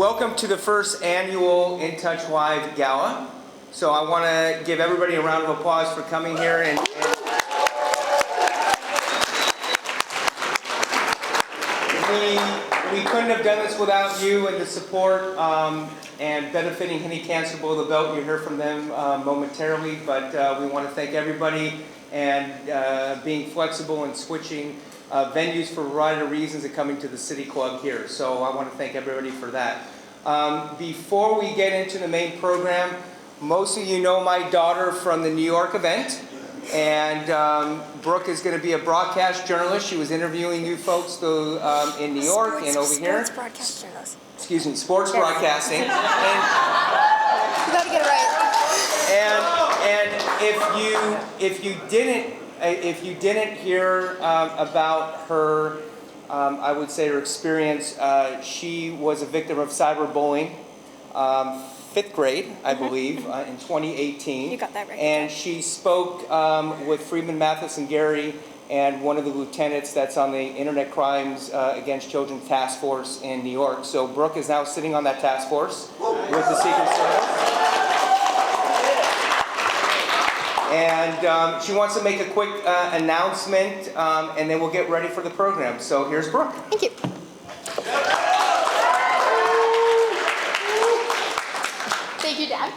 welcome to the first annual InTouch Live Gala. So I want to give everybody a round of applause for coming here. And we couldn't have done this without you and the support and benefiting Henny Cancer Below the Belt. You'll hear from them momentarily, but we want to thank everybody and being flexible and switching venues for a variety of reasons and coming to the City Club here. So I want to thank everybody for that. Before we get into the main program, most of you know my daughter from the New York event, and Brooke is going to be a broadcast journalist. She was interviewing you folks in New York and over here. Sports broadcast journalist. Excuse me, sports broadcasting. You got to get it right. And if you didn't hear about her, I would say her experience, she was a victim of cyberbullying, 5th grade, I believe, in 2018. You got that right. And she spoke with Freeman Mathis and Gary and one of the lieutenants that's on the Internet Crimes Against Children Task Force in New York. So Brooke is now sitting on that task force with the Secret Service. And she wants to make a quick announcement, and then we'll get ready for the program. So here's Brooke. Thank you. Thank you, Dad.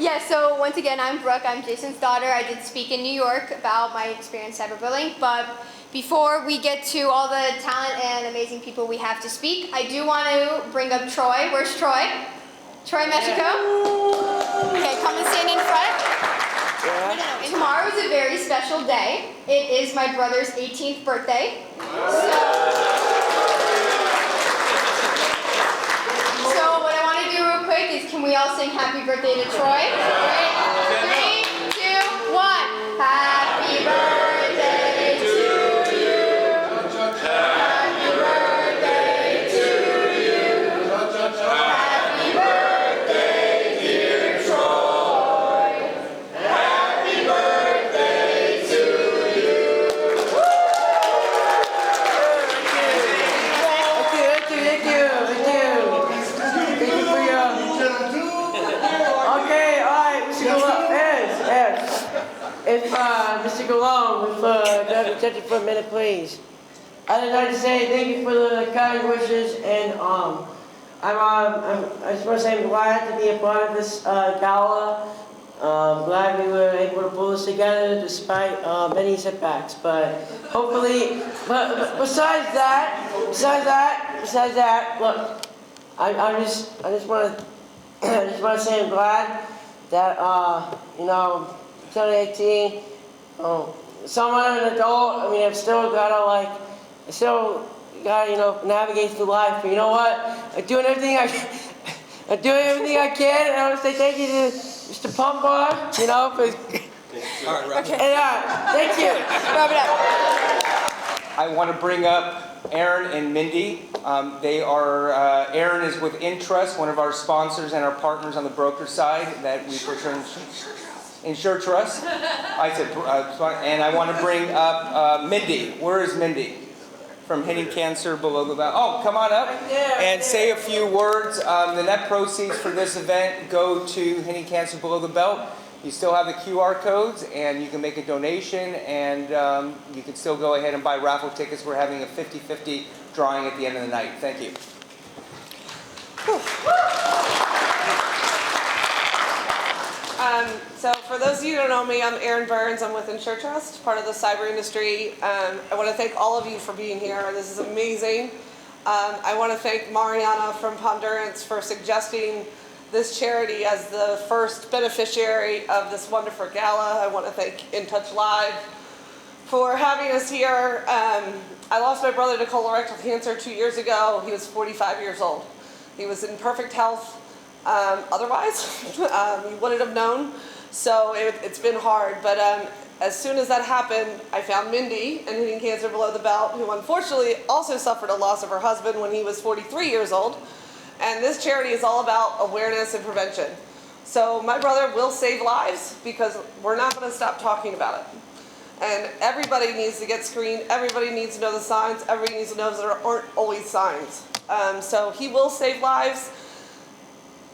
Yeah, so once again, I'm Brooke. I'm Jason's daughter. I did speak in New York about my experience cyberbullying, but before we get to all the talent and amazing people we have to speak, I do want to bring up Troy. Where's Troy? Troy Mexico? Okay, come and stand in front. Yeah. Tomorrow is a very special day. It is my brother's 18th birthday. So what I want to do real quick is, can we all sing happy birthday to Troy? Right? 3, 2, 1. Happy birthday to you. Happy birthday to you. Happy birthday, dear Troy. Happy birthday to you. Thank you for your... Okay, all right, Mr. Golong. If Mr. Golong, grab your attention for a minute, please. I'd like to say thank you for the kind wishes, and I just want to say I'm glad to be a part of this gala. I'm glad we were able to pull this together despite many setbacks. But hopefully, but besides that, look, I just want to say I'm glad that 2018. Someone an adult. I mean, I've still gotta navigate through life. But you know what? I'm doing everything I can, and I want to say thank you to Mr. Pumpar, for. All right, okay. And thank you. Wrap it up. I want to bring up Aaron and Mindy. They are, Aaron is with Intrust, one of our sponsors and our partners on the broker side that we return Insure Trust. I said, and I want to bring up Mindy. Where is Mindy? From Henny Cancer Below the Belt. Oh, come on up and say a few words. The net proceeds for this event go to Henny Cancer Below the Belt. You still have the QR codes, and you can make a donation, and you can still go ahead and buy raffle tickets. We're having a 50-50 drawing at the end of the night. Thank you. So for those of you who don't know me, I'm Erin Burns. I'm with Insure Trust, part of the cyber industry. I want to thank all of you for being here. This is amazing. I want to thank Mariana from Pondurance for suggesting this charity as the first beneficiary of this wonderful gala. I want to thank InTouch Live for having us here. I lost my brother to colorectal cancer 2 years ago. He was 45 years old. He was in perfect health. Otherwise, you wouldn't have known. So it's been hard. But as soon as that happened, I found Mindy and Henny Cancer Below the Belt, who unfortunately also suffered a loss of her husband when he was 43 years old. And this charity is all about awareness and prevention. So my brother will save lives because we're not going to stop talking about it. And everybody needs to get screened. Everybody needs to know the signs. Everybody needs to know that there aren't always signs. So he will save lives.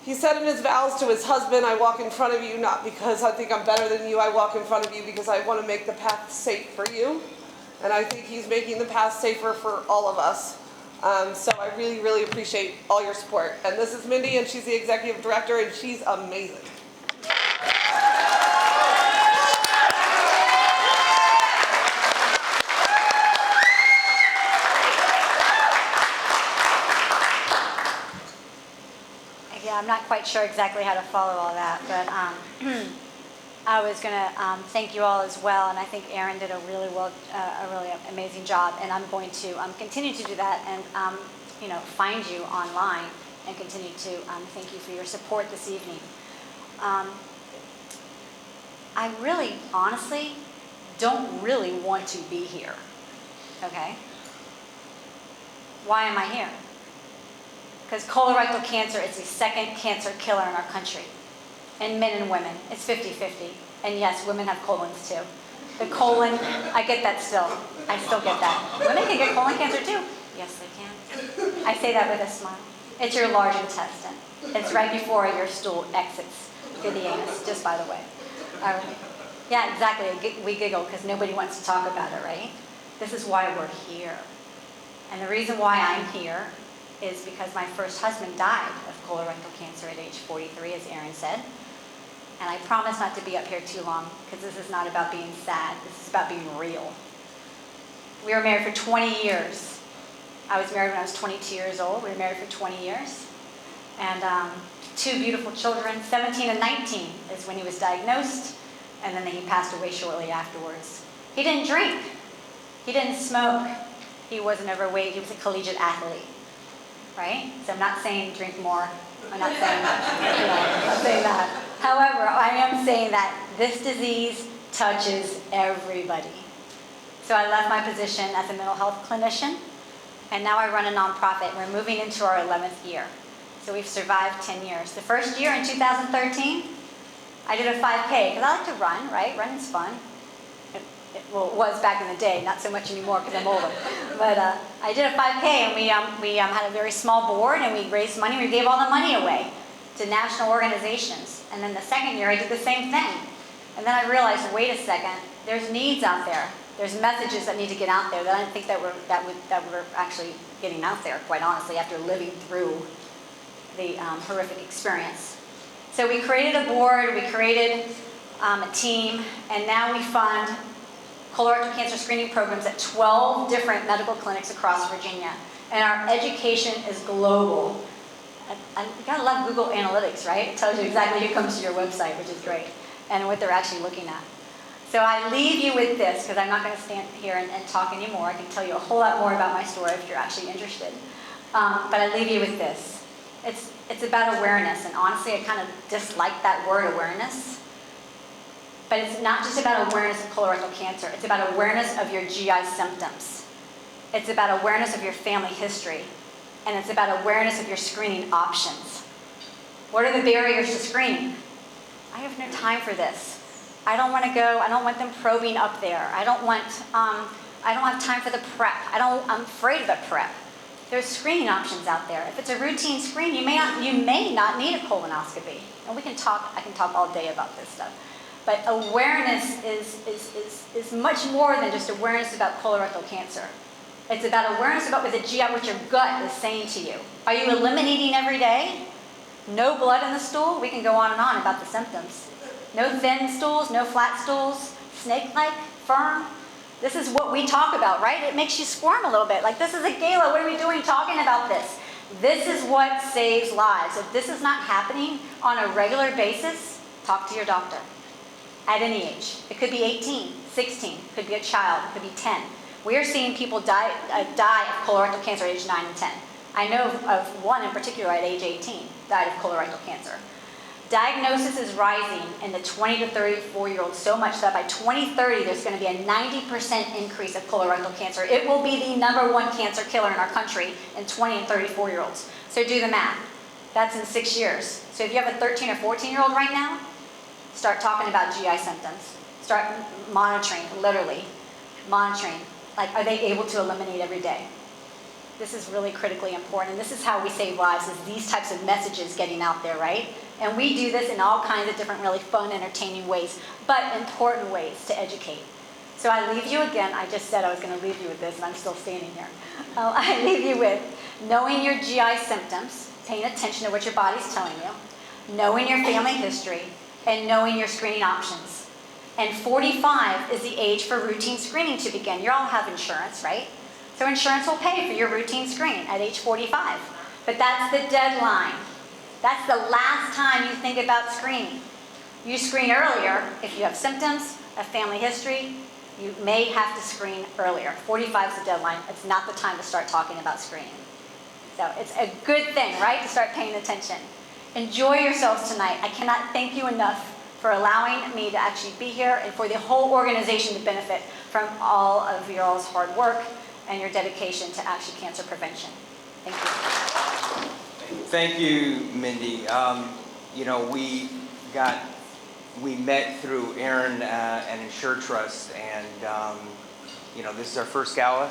He said in his vows to his husband, I walk in front of you not because I think I'm better than you, I walk in front of you because I want to make the path safe for you. And I think he's making the path safer for all of us. So I really, really appreciate all your support. And this is Mindy, and she's the executive director, and she's amazing. Yeah, I'm not quite sure exactly how to follow all that, but I was going to thank you all as well, and I think Erin did a really amazing job, and I'm going to continue to do that and find you online and continue to thank you for your support this evening. I really, honestly, don't really want to be here. Okay? Why am I here? Because colorectal cancer is the second cancer killer in our country. And men and women. It's 50-50. And yes, women have colons too. The colon, I get that still. I still get that. Women can get colon cancer too. Yes, they can. I say that with a smile. It's your large intestine. It's right before your stool exits through the anus, just by the way. All right. Yeah, exactly. We giggle because nobody wants to talk about it, right? This is why we're here. And the reason why I'm here is because my first husband died of colorectal cancer at age 43, as Erin said. And I promise not to be up here too long, because this is not about being sad. This is about being real. We were married for 20 years. I was married when I was 22 years old. We were married for 20 years. And 2 beautiful children, 17 and 19 is when he was diagnosed, and then he passed away shortly afterwards. He didn't drink. He didn't smoke. He wasn't overweight. He was a collegiate athlete. Right? So I'm not saying drink more. I'm not saying that. I'm not saying that. However, I am saying that this disease touches everybody. So I left my position as a mental health clinician, and now I run a nonprofit. We're moving into our 11th year. So we've survived 10 years. The first year in 2013, I did a 5K, because I like to run, right? Running's fun. Well, it was back in the day, not so much anymore because I'm older. But I did a 5K, and we had a very small board, and we raised money. We gave all the money away to national organizations. And then the second year, I did the same thing. And then I realized, wait a second, there's needs out there. There's messages that need to get out there that I didn't think that were actually getting out there, quite honestly, after living through the horrific experience. So we created a board, we created a team, and now we fund colorectal cancer screening programs at 12 different medical clinics across Virginia. And our education is global. You gotta love Google Analytics, right? It tells you exactly who comes to your website, which is great, and what they're actually looking at. So I leave you with this, because I'm not gonna stand here and talk anymore. I can tell you a whole lot more about my story if you're actually interested. But I leave you with this. It's about awareness, and honestly, I kind of dislike that word, awareness. But it's not just about awareness of colorectal cancer. It's about awareness of your GI symptoms. It's about awareness of your family history. And it's about awareness of your screening options. What are the barriers to screening? I have no time for this. I don't want to go. I don't want them probing up there. I don't have time for the prep. I'm afraid of the prep. There's screening options out there. If it's a routine screen, you may not need a colonoscopy. And I can talk all day about this stuff. But awareness is much more than just awareness about colorectal cancer. It's about awareness about what your gut is saying to you. Are you eliminating every day? No blood in the stool? We can go on and on about the symptoms. No thin stools, no flat stools, snake-like, firm. This is what we talk about, right? It makes you squirm a little bit. Like, this is a gala. What are we doing talking about this? This is what saves lives. If this is not happening on a regular basis, talk to your doctor. At any age. It could be 18, 16, it could be a child, it could be 10. We are seeing people die of colorectal cancer at age 9 and 10. I know of one in particular at age 18, died of colorectal cancer. Diagnosis is rising in the 20 to 34-year-olds so much that by 2030, there's going to be a 90% increase of colorectal cancer. It will be the #1 cancer killer in our country in 20 and 34-year-olds. So do the math. That's in 6 years. So if you have a 13 or 14-year-old right now, start talking about GI symptoms. Start monitoring, literally monitoring. Like, are they able to eliminate every day? This is really critically important, and this is how we save lives, is these types of messages getting out there, right? And we do this in all kinds of different really fun, entertaining ways, but important ways to educate. So I leave you again, I just said I was going to leave you with this, and I'm still standing here. I leave you with knowing your GI symptoms, paying attention to what your body's telling you, knowing your family history, and knowing your screening options. And 45 is the age for routine screening to begin. You all have insurance, right? So insurance will pay for your routine screen at age 45. But that's the deadline. That's the last time you think about screening. You screen earlier if you have symptoms, a family history. You may have to screen earlier. 45 is the deadline. It's not the time to start talking about screening. So it's a good thing, right, to start paying attention. Enjoy yourselves tonight. I cannot thank you enough for allowing me to actually be here and for the whole organization to benefit from all of your all's hard work and your dedication to actually cancer prevention. Thank you. Thank you, Mindy. You know, we met through Aaron and Insure Trust, and you know, this is our first gala,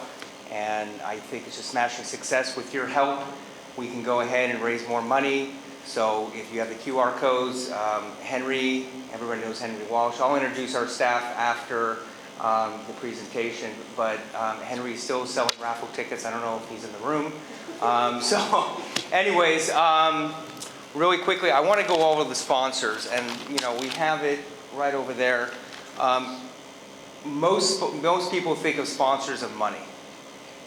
and I think it's a smashing success. With your help, we can go ahead and raise more money. So if you have the QR codes, Henry, everybody knows Henry Walsh. I'll introduce our staff after the presentation, but Henry's still selling raffle tickets. I don't know if he's in the room. So anyways, really quickly, I want to go over the sponsors, and you know, we have it right over there. Most people think of sponsors of money,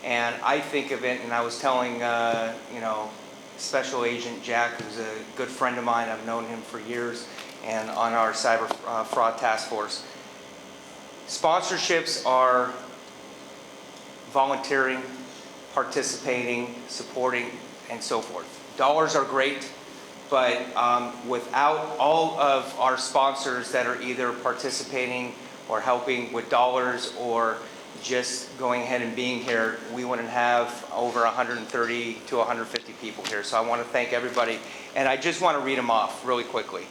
and I think of it, and I was telling you know, Special Agent Jack, who's a good friend of mine, I've known him for years, and on our cyber fraud task force. Sponsorships are volunteering, participating, supporting, and so forth. Dollars are great, but without all of our sponsors that are either participating or helping with dollars or just going ahead and being here, we wouldn't have over 130 to 150 people here. So I want to thank everybody, and I just want to read them off really quickly.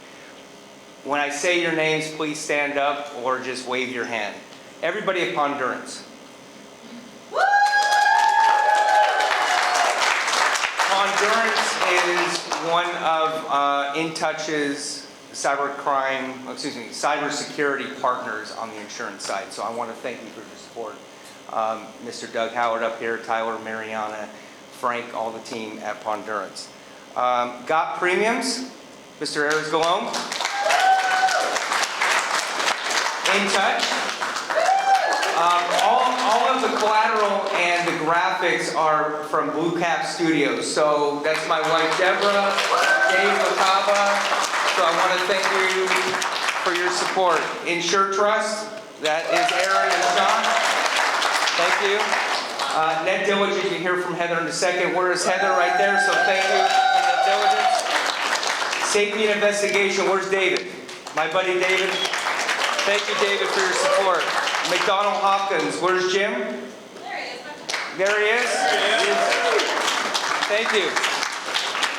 When I say your names, please stand up or just wave your hand. Everybody at Pondurance. Pondurance is one of intouch's cybersecurity partners on the insurance side. So I want to thank you for your support. Mr. Doug Howard up here, Tyler, Mariana, Frank, all the team at Pondurance. Got Premiums, Mr. Eric Galone. Intouch. All of the collateral and the graphics are from Blue Cap Studios. So that's my wife Deborah, Dave Lacaba. So I want to thank you for your support. Insure Trust, that is Aaron and Sean. Thank you. Net Diligence, you hear from Heather in a second. Where is Heather? Right there, so thank you for Net Diligence. Safety and Investigation, where's David? My buddy David. Thank you, David, for your support. McDonald Hopkins, where's Jim? There he is. There he is? Thank you.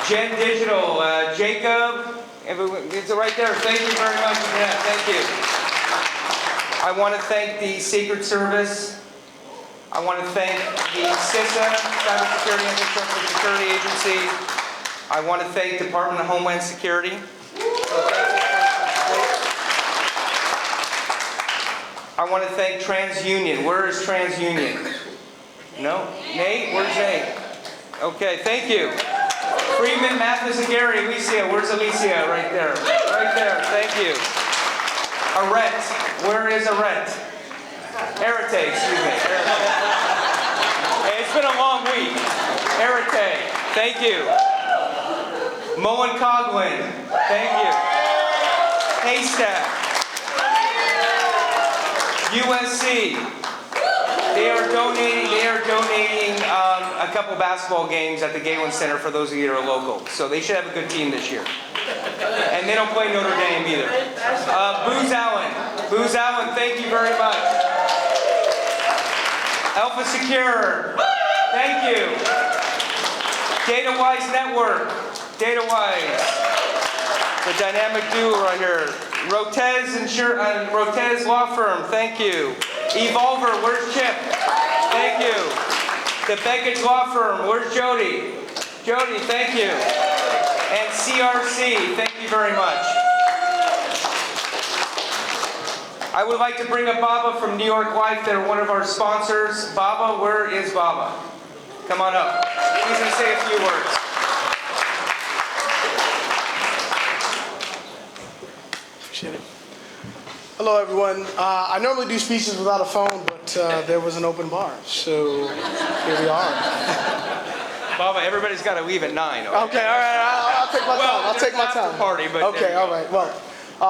Gen Digital, Jacob, it's right there. Thank you very much. Yeah, thank you. I want to thank the Secret Service. I want to thank the CISA, Cybersecurity Infrastructure Security Agency. I want to thank Department of Homeland Security. I want to thank TransUnion. Where is TransUnion? No? Nate? Where's Nate? Okay, thank you. Freeman, Mathis, and Gary. Alicia. Where's Alicia? Right there. Right there. Thank you. Arette. Where is Arette? Arete, excuse me. Hey, it's been a long week. Arete. Thank you. Mullen Coughlin. Thank you. Haystack. USC, they are donating a couple basketball games at the Galen Center for those of you that are local. So they should have a good team this year. And they don't play Notre Dame either. Booz Allen, thank you very much. Alpha Secure, thank you. DataWise Network, DataWise, the dynamic duo right here. Rotez Law Firm, thank you. Evolver, where's Chip? Thank you. The Beckett Law Firm, where's Jody? Jody, thank you. And CRC, thank you very much. I would like to bring up Baba from New York Life. They're one of our sponsors. Baba, where is Baba? Come on up. He's going to say a few words. Appreciate it. Hello, everyone. I normally do speeches without a phone, but there was an open bar, so here we are. Baba, everybody's got to leave at 9. Okay, all right. I'll take my time. I'll take my time. Party, but okay, all right. Well,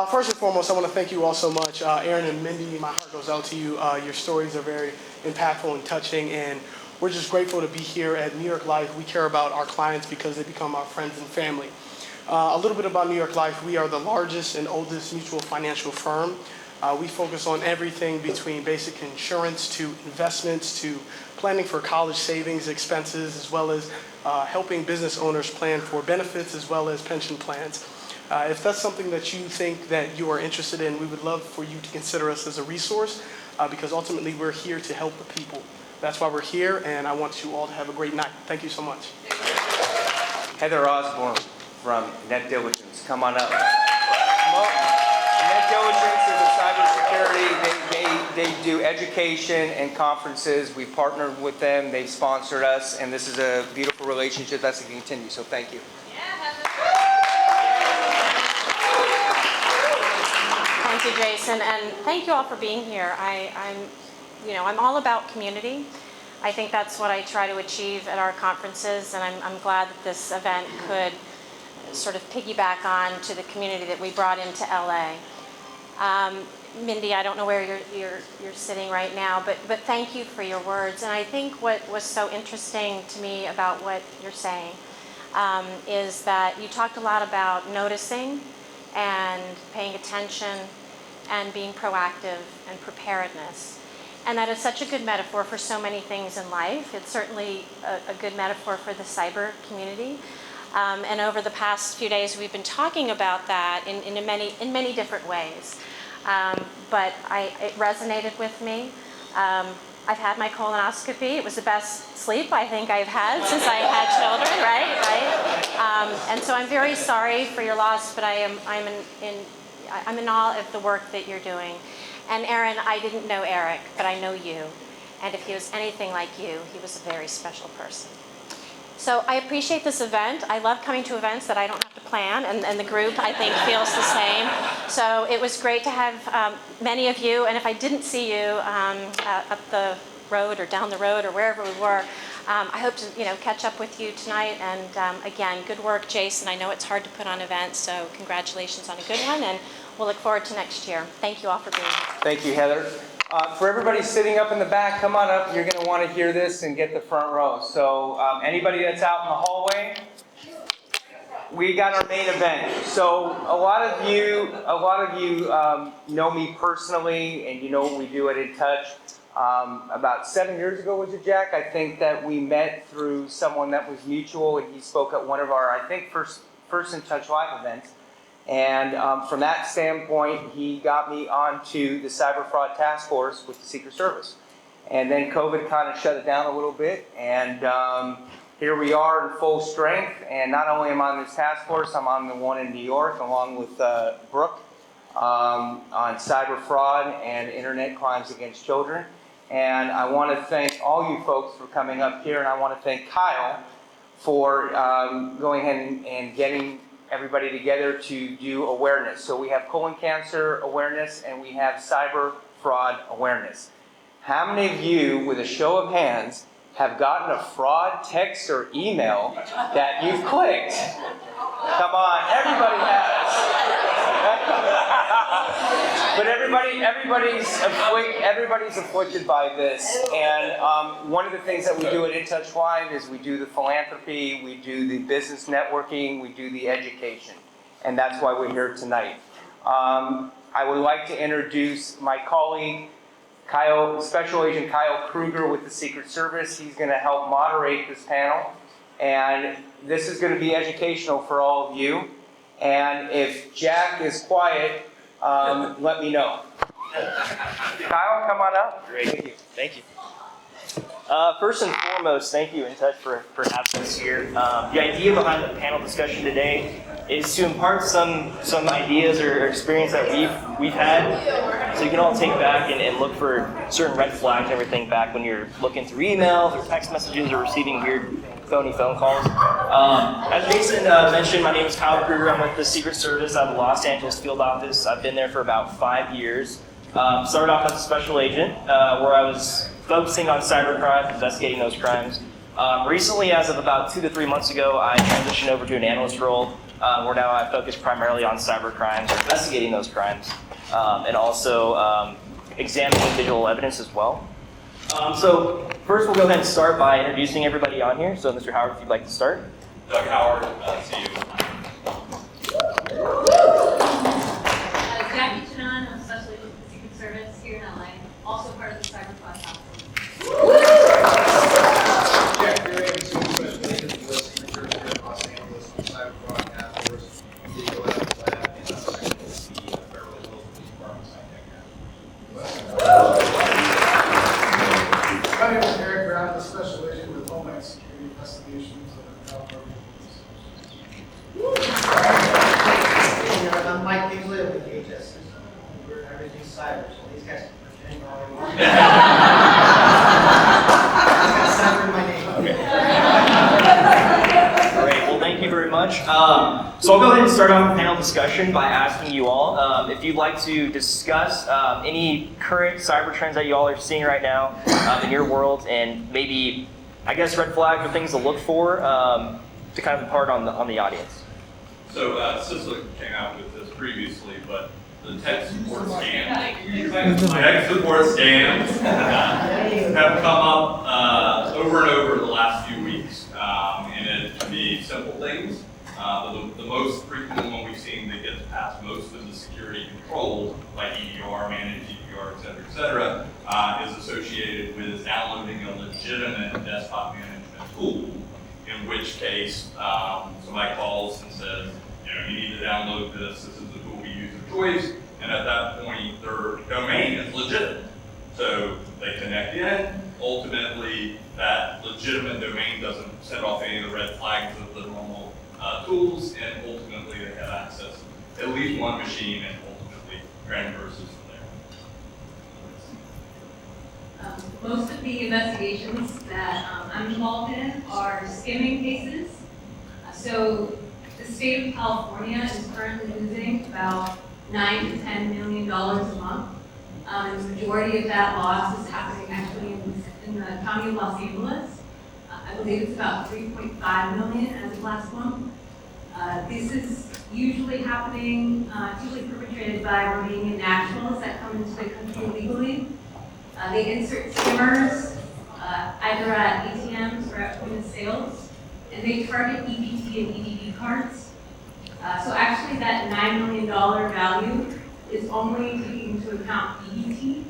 first and foremost, I want to thank you all so much. Aaron and Mindy, my heart goes out to you. Your stories are very impactful and touching, and we're just grateful to be here at New York Life. We care about our clients because they become our friends and family. A little bit about New York Life. We are the largest and oldest mutual financial firm. We focus on everything between basic insurance to investments to planning for college savings expenses, as well as helping business owners plan for benefits as well as pension plans. If that's something that you think that you are interested in, we would love for you to consider us as a resource because ultimately we're here to help the people. That's why we're here, and I want you all to have a great night. Thank you so much. Heather Osborne from Net Diligence, come on up. Net Diligence is a cybersecurity. They do education and conferences. We've partnered with them. They've sponsored us, and this is a beautiful relationship that's going to continue. So thank you. Thank you, Jason, and thank you all for being here. I'm all about community. I think that's what I try to achieve at our conferences, and I'm glad that this event could sort of piggyback on to the community that we brought into LA. Mindy, I don't know where you're sitting right now, but thank you for your words. And I think what was so interesting to me about what you're saying is that you talked a lot about noticing and paying attention and being proactive and preparedness. And that is such a good metaphor for so many things in life. It's certainly a good metaphor for the cyber community. And over the past few days, we've been talking about that in many different ways. But it resonated with me. I've had my colonoscopy. It was the best sleep I think I've had since I had children, right? And so I'm very sorry for your loss, but I'm in awe of the work that you're doing. And Aaron, I didn't know Eric, but I know you. And if he was anything like you, he was a very special person. So I appreciate this event. I love coming to events that I don't have to plan, and the group, I think, feels the same. So it was great to have many of you, and if I didn't see you up the road or down the road or wherever we were, I hope to catch up with you tonight. And again, good work, Jason. I know it's hard to put on events, so congratulations on a good one, and we'll look forward to next year. Thank you all for being here. Thank you, Heather. For everybody sitting up in the back, come on up. You're going to want to hear this and get the front row. So anybody that's out in the hallway, we got our main event. So a lot of you know me personally, and you know what we do at InTouch. About 7 years ago, was it, Jack? I think that we met through someone that was mutual, and he spoke at one of our, I think, first InTouch Live events. And from that standpoint, he got me onto the Cyber Fraud Task Force with the Secret Service. And then COVID kind of shut it down a little bit. And here we are in full strength. And not only am I on this task force, I'm on the one in New York, along with Brooke, on cyber fraud and internet crimes against children. And I want to thank all you folks for coming up here. And I want to thank Kyle for going ahead and getting everybody together to do awareness. So we have colon cancer awareness and we have cyber fraud awareness. How many of you, with a show of hands, have gotten a fraud text or email that you've clicked? Come on, everybody has. But everybody's afflicted by this. And one of the things that we do at InTouch Live is we do the philanthropy, we do the business networking, we do the education. And that's why we're here tonight. I would like to introduce my colleague, Special Agent Kyle Kruger with the Secret Service. He's going to help moderate this panel. And this is going to be educational for all of you. And if Jack is quiet, let me know. Kyle, come on up. Great. Thank you. First and foremost, thank you, intouch, for having us here. The idea behind the panel discussion today is to impart some ideas or experience that we've had, so you can all take back and look for certain red flags and everything back when you're looking through emails or text messages or receiving weird phony phone calls. As Jason mentioned, my name is Kyle Kruger. I'm with the Secret Service out of the Los Angeles field office. I've been there for about 5 years. Started off as a special agent, where I was focusing on cybercrime, investigating those crimes. Recently, as of about 2 to 3 months ago, I transitioned over to an analyst role, where now I focus primarily on cyber crimes, or investigating those crimes, and also examining digital evidence as well. So first, we'll go ahead and start by introducing everybody on here. So, Mr. Howard, if you'd like to start. Doug Howard, see you. Jackie Chanan, I'm a special agent for the Secret Service here in LA, also part of the Cyber Fraud Task Force. Jack Gray, special agent for the Secret Service here in Los Angeles, Cyber Fraud Task Force, Digital Evidence Lab, and the Beverly Hills Police Department My name is Eric Brown, a special agent with Homeland Security Investigations of California. I'm Mike Kingsley with DHS. We're everything cyber, so these guys are pretending all over. I got cyber in my name. Great. Well, thank you very much. So I'll go ahead and start off the panel discussion by asking you all if you'd like to discuss any current cyber trends that you all are seeing right now in your world, and maybe, I guess, red flags or things to look for to kind of impart on the audience. So Cicely came out with this previously, but the tech support scams have come up over and over the last few weeks, and it can be simple things. The most frequent one we've seen that gets past most of the security controls, like EDR, managed EDR, et cetera, is associated with downloading a legitimate desktop management tool. In which case, somebody calls and says, you need to download this. This is the tool we use of choice. And at that point, their domain is legitimate. So they connect in. Ultimately, that legitimate domain doesn't set off any of the red flags of the normal tools. And ultimately, they have access to at least one machine and ultimately transverses from there. Most of the investigations that I'm involved in are skimming cases. So the state of California is currently losing about $9 to $10 million a month. And the majority of that loss is happening actually in the county of Los Angeles. I believe it's about $3.5 million as of last month. This is usually happening, usually perpetrated by Romanian nationals that come into the country illegally. They insert skimmers either at ATMs or at point of sales, and they target EBT and EDD cards. So actually that $9 million value is only taking into account EBT.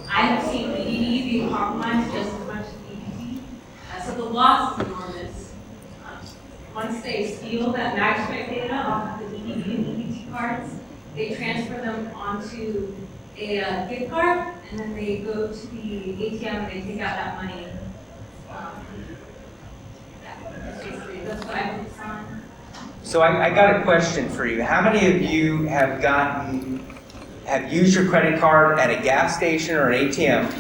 I have seen EDD being compromised just as much as EBT. So the loss is enormous. Once they steal that MagStrike data off of the EDD and EBT cards, they transfer them onto a gift card, and then they go to the ATM and they take out that money. That's what I focus on. So I got a question for you. How many of you have used your credit card at a gas station or an ATM,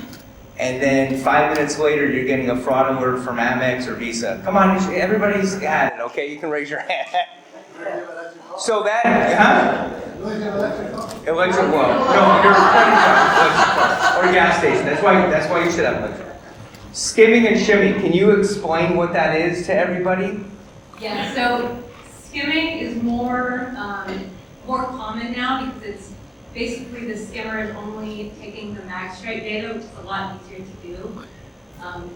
and then 5 minutes later you're getting a fraud alert from Amex or Visa? Come on, everybody's had it, okay? You can raise your hand. So that, electric, well, no, your credit card, electric card, or a gas station. That's why you should have electric. Skimming and shimming, can you explain what that is to everybody? Yeah, so skimming is more common now because it's basically the skimmer is only taking the MagStrike data, which is a lot easier to do,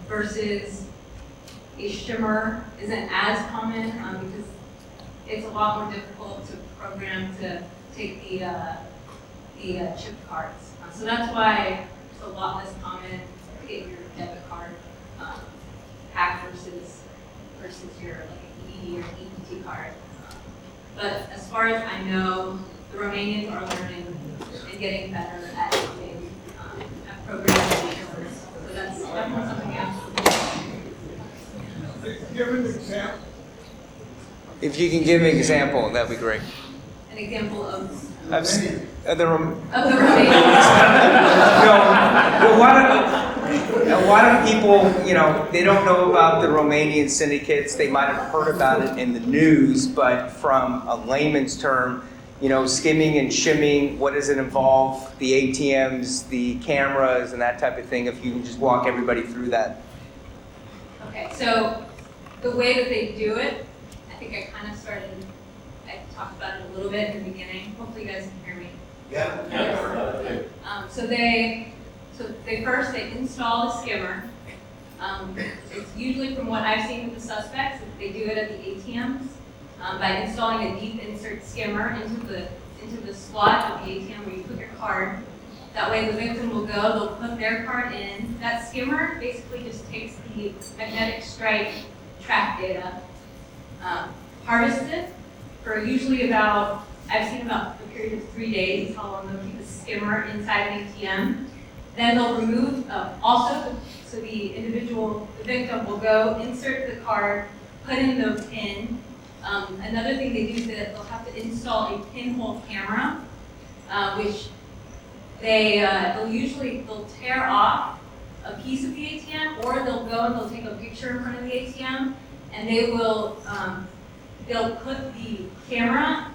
versus a shimmer isn't as common because it's a lot more difficult to program to take the chip cards. So that's why it's a lot less common to get your debit card hacked versus your ED or EBT card. But as far as I know, the Romanians are learning and getting better at programming shimmers. So that's definitely give an example? If you can give an example, that'd be great. An example of The of the Romanians. a lot of people, they don't know about the Romanian syndicates. They might have heard about it in the news, but from a layman's term, skimming and shimming, what does it involve? The ATMs, the cameras, and that type of thing. If you can just walk everybody through that. Okay, so the way that they do it, I think I talked about it a little bit in the beginning. Hopefully you guys can hear me. Yeah. So they first install the skimmer. It's usually, from what I've seen with the suspects, they do it at the ATMs by installing a deep insert skimmer into the slot of the ATM where you put your card. That way the victim will go, they'll put their card in. That skimmer basically just takes the magnetic stripe track data, harvests it for usually I've seen about a period of 3 days is how long they'll keep a skimmer inside an ATM. Then they'll remove, so the victim will go, insert the card, put in the PIN. Another thing they do is that they'll have to install a pinhole camera, which they'll tear off a piece of the ATM, or they'll go and they'll take a picture in front of the ATM, and they'll put the camera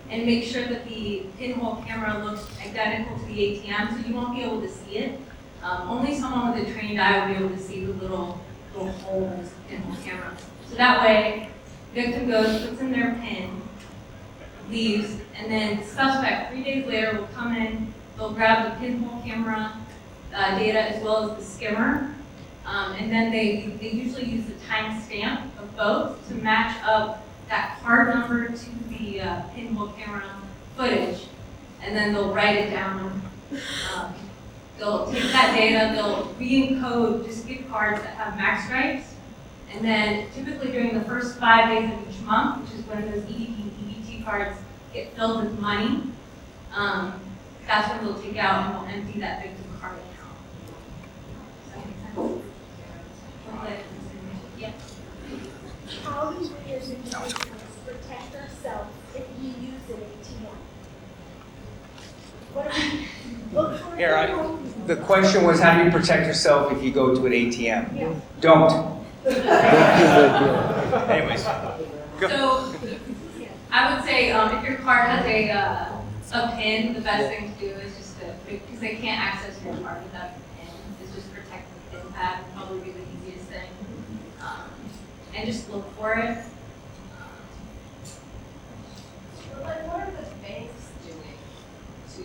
and make sure that the pinhole camera looks identical to the ATM, so you won't be able to see it. Only someone with a trained eye will be able to see the little hole in the pinhole camera. So that way, victim goes, puts in their PIN, leaves, and then the suspect 3 days later will come in, they'll grab the pinhole camera data as well as the skimmer, and then they usually use the timestamp of both to match up that card number to the pinhole camera footage, and then they'll write it down. They'll take that data, they'll re-encode just gift cards that have max stripes, and then typically during the first 5 days of each month, which is when those EDP and EBT cards get filled with money, that's when they'll take out and they'll empty that victim card account. Does that make sense? Yeah. How do we as individuals protect ourselves if we use an ATM? What do we look for? The question was, how do you protect yourself if you go to an ATM? Yeah. Don't. Anyways. Go. So, I would say if your card has a PIN, the best thing to do is just because they can't access your card without a PIN, is just protect the PIN pad, would probably be the easiest thing. And just look for it. What are the banks doing to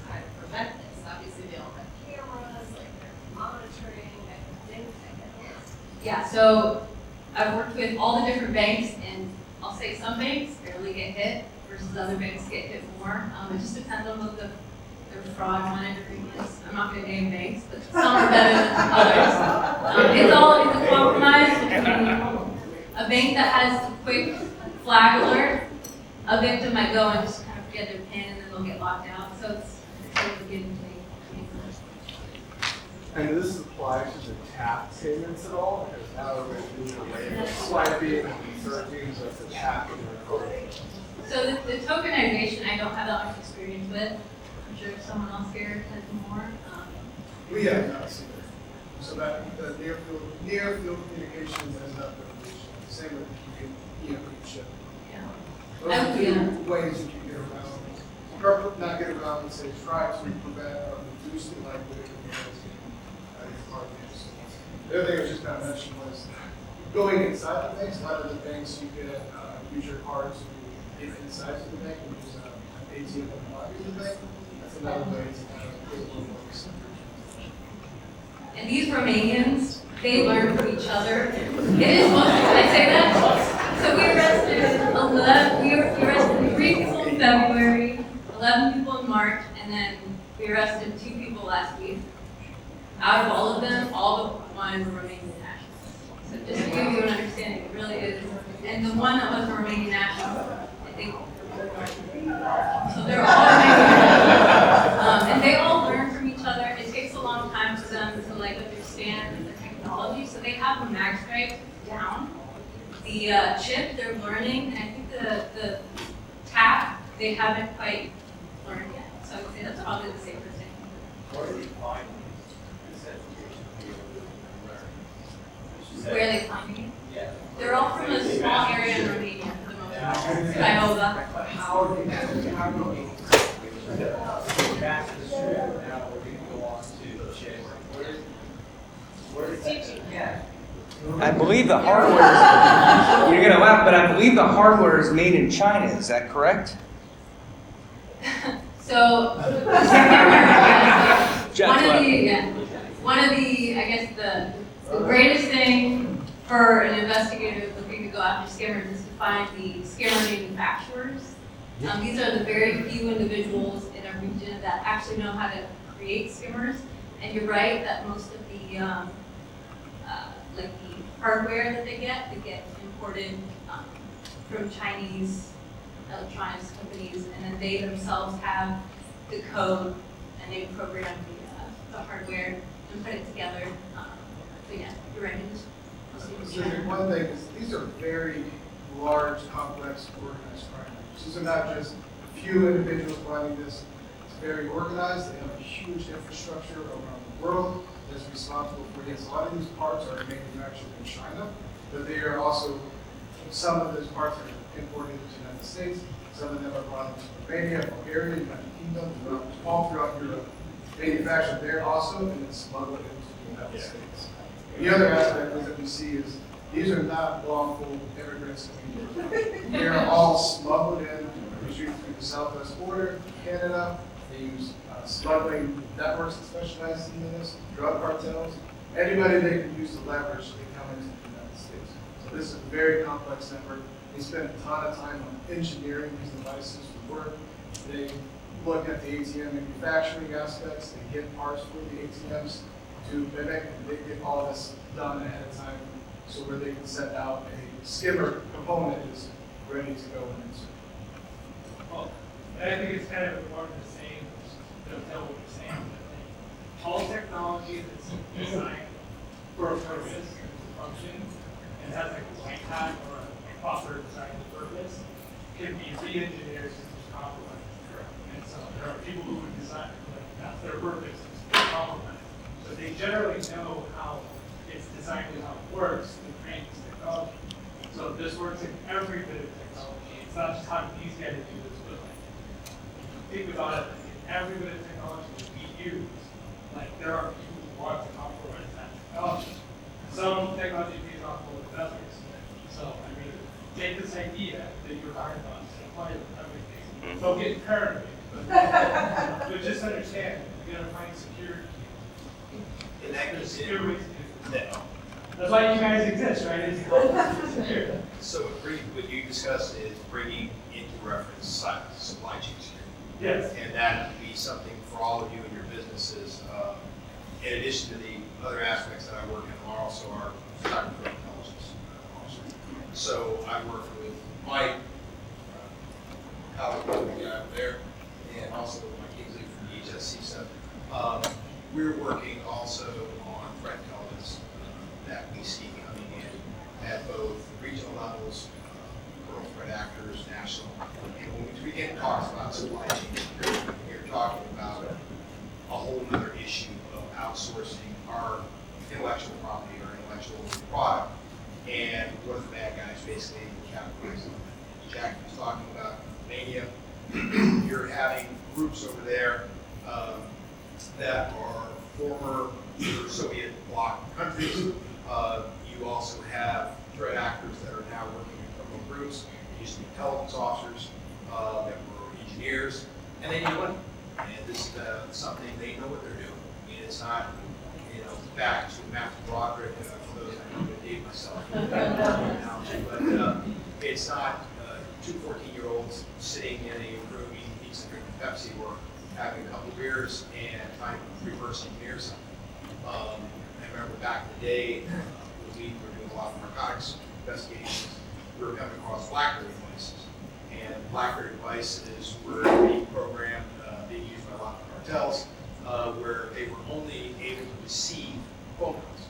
kind of prevent this? Obviously, they all have cameras, like they're monitoring, things like that. Yeah, so I've worked with all the different banks, and I'll say some banks barely get hit versus other banks get hit more. It just depends on what their fraud monitoring is. I'm not going to name banks, but some are better than others. It's a compromise between a bank that has a quick flag alert. A victim might go and just kind of get their PIN and then they'll get locked out. So it's sort of a give and take. And does this apply to the tap payments at all? Because now we're doing away with swiping and searching, so it's a tap in your card. So the tokenization, I don't have that much experience with. I'm sure someone else here has more. We have not seen it. So that the near field communications has not been reached. Same with chip. Yeah. Those are two ways you can get around, or not get around, and say try to prevent or reduce the likelihood of your card use. The other thing I was just going to mention was going inside the banks. A lot of the banks you can use your cards to get inside of the bank, which is an ATM in the lobby of the bank. That's another way to kind of get a little more research. And these Romanians, they learn from each other. It is mostly, I say that. So we arrested 3 people in February, 11 people in March, and then we arrested 2 people last week. Out of all of them, all but one were Romanian nationals. So just to give you an understanding, it really is. And the one that was a Romanian national, I think, so they're all Romanian. And they all learn from each other. It takes a long time for them to understand the technology. So they have the mag stripe down. the chip they're learning, and I think the tap they haven't quite learned yet. So I would say that's probably the safer thing. What are the findings? Where are they finding it? Yeah. They're all from a small area in Romania for the most part. Craiova. How are they back to the student now? We're going to go on to Chip. Where is teaching? Yeah. I believe the hardware, you're gonna laugh, but I believe the hardware is made in China, is that correct? So, one of the, I guess the greatest thing for an investigator looking to go after skimmers is to find the skimmer manufacturers. These are the very few individuals in a region that actually know how to create skimmers. And you're right that most of the, like the hardware that they get imported from Chinese electronics companies, and then they themselves have the code and they program the hardware and put it together. So yeah, you're right. So the one thing is, these are very large, complex, organized crime. These are not just a few individuals running this. It's very organized. They have a huge infrastructure around the world that's responsible for this. A lot of these parts are manufactured in China, but they are also, some of those parts are imported into the United States. Some of them are brought into Romania, Bulgaria, United Kingdom, all throughout Europe. Manufactured there also, and it's smuggled into the United States. The other aspect is that we see is these are not lawful immigrants coming here. They are all smuggled in, usually through the southwest border, Canada. They use smuggling networks that specialize in this, drug cartels. Anybody they can use to leverage, they come into the United States. So this is a very complex network. They spend a ton of time on engineering these devices to work. They look at the ATM manufacturing aspects. They get parts for the ATMs to mimic, and they get all this done ahead of time, so where they can set out a skimmer component is ready to go in. Well, I think it's kind of more of the same, tell what you're saying. All technology that's designed for a purpose and a function and has like a white hat or a proper design purpose can be re-engineered to compromise. And so there are people who would design, like that's their purpose, is to compromise. But they generally know how it's designed and how it works to train this technology. So this works in every bit of technology. It's not just how these guys do this, but like, think about it, in every bit of technology that we use, like there are people who want to compromise that technology. Some technology pays off more than others. So I mean, take this idea that you're talking about and apply it to everything. Don't get paranoid, but just understand, you gotta find security. And that There's goes secure ways to do it. That's why you guys exist, right? It's secure. So what you discussed is bringing into reference supply chain security. Yes. And that would be something for all of you in your businesses. In addition to the other aspects that I work in, are also our cyber threat intelligence officer. So I work with Mike, colleague the guy over there, and also with Mike Kingsley from the HSC stuff. We're working also on threat intelligence that we see coming in at both regional levels, rural threat actors, national. And when we begin to talk about supply chain security, we're talking about a whole other issue of outsourcing our intellectual property or intellectual product. And what are the bad guys basically capitalizing on that? Jack was talking about Romania. You're having groups over there that are former Soviet bloc countries. You also have threat actors that are now working in criminal groups. They used to be intelligence officers that were engineers, and they need money. And this is something they know what they're doing. I mean, it's not, back to Matthew Broderick, for those I know to date myself, but it's not two 14-year-olds sitting in a room eating pizza, drinking Pepsi, or having a couple beers and trying to reverse engineer something. I remember back in the day, we were doing a lot of narcotics investigations. We were coming across BlackBerry devices, and BlackBerry devices were being programmed, being used by a lot of cartels, where they were only able to receive phone calls.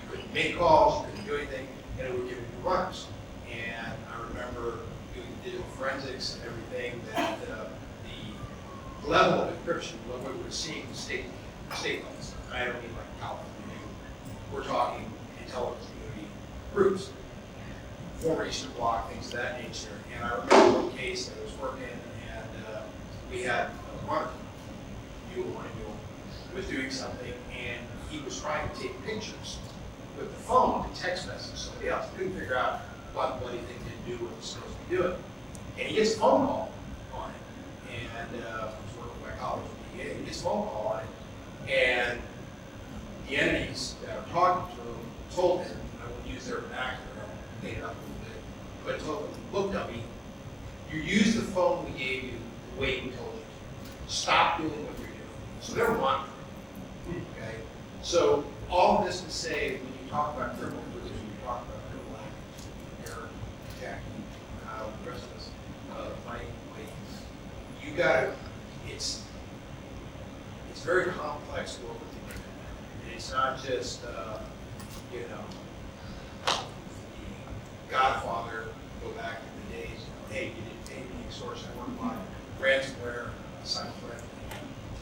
You couldn't make calls, you couldn't do anything, and it would give you runners. And I remember doing digital forensics and everything that the level of encryption, what we were seeing state levels. I don't mean like California. We're talking intelligence community groups, former Eastern Bloc, things of that nature. And I remember one case that I was working, and we had a runner, Mule was doing something, and he was trying to take pictures with the phone to text message somebody else. Couldn't figure out what bloody thing to do what it was supposed to be doing. And he gets a phone call on it. And I was working with my college with DA, he gets a phone call on it. And the entities that are talking to him told him, I won't use their vernacular, I'll clean it up a little bit, but told him, look, dummy, you use the phone we gave you the way we told you to. Stop doing what you're doing. So they're monitoring. Okay? So all of this to say, when you talk about criminal position, you talk about criminal act, error, attack, the rest of us, you gotta, it's very complex to work with the internet. And it's not just, you know, the Godfather, go back in the days, you know, hey, you didn't pay me, source network line, ransomware, cyber threat,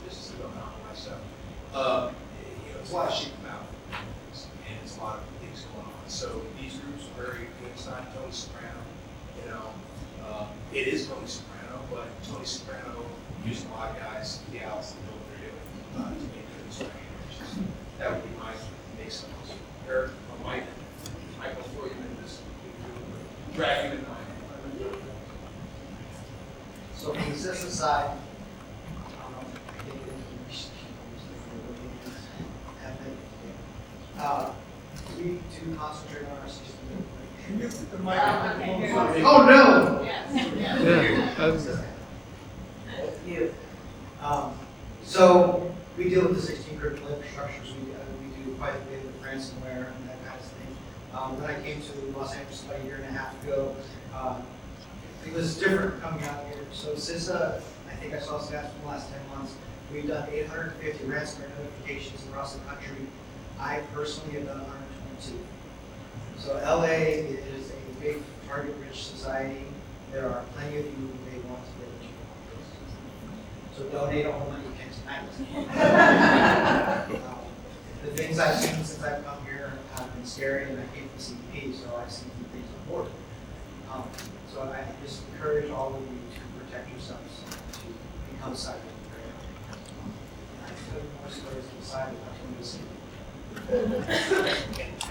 this is about all my stuff. You know, it's a lot of sheep mouth, and it's a lot of things going on. So these groups are very good. It's not Tony Soprano, you know. It is Tony Soprano, but Tony Soprano used a lot of guys, gals, that know what they're doing to make good strategies. That would be my make sense. Eric, Mike, Michael, throw you in this, drag you in mine. So from the system side, we do concentrate on our system. Can you put the microphone? Oh no! Yes. You. So we deal with the 16 critical infrastructures. We do quite a bit with ransomware and that kind of thing. When I came to Los Angeles about a year and a half ago, it was different coming out here. So since I think I saw stats from the last 10 months, we've done 850 ransomware notifications across the country. I personally have done 122. So LA is a big target-rich society. There are plenty of you who may want to get you. So donate all the money you can tonight. The things I've seen since I've come here have been scary, and I came from CEP, so I've seen some things on board. So I just encourage all of you to protect yourselves, to become cyber prepared. I have more stories to the side of what I'm going to say.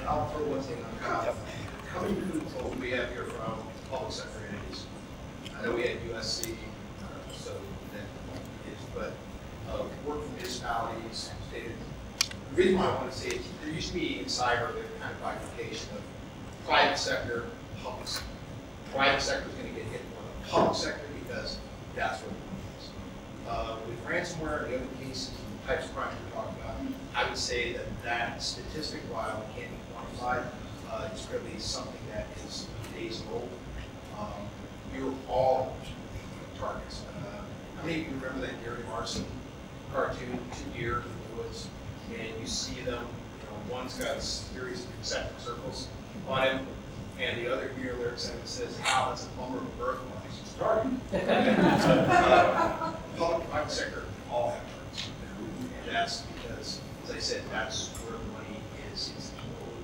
And I'll throw one thing on top. How many people do we have here from public sector entities? I know we had USC, so that is, but work from municipalities, state. The reason why I want to say is there used to be in cyber the kind of bifurcation of private sector, public sector. Private sector is going to get hit more than the public sector because that's what it is. With ransomware and the other cases, the types of crimes we're talking about, I would say that statistic, while it can't be quantified, it's really something that is days old. You're all targets. How many of you remember that Gary Larson cartoon, 2 deer in the woods, and you see them, you know, one's got a series of concentric circles on him, and the other deer lurks and it says, "Wow, that's a bummer of a birthmark." It's a target. Public private sector all have targets, and that's because, as I said, that's where the money is. It's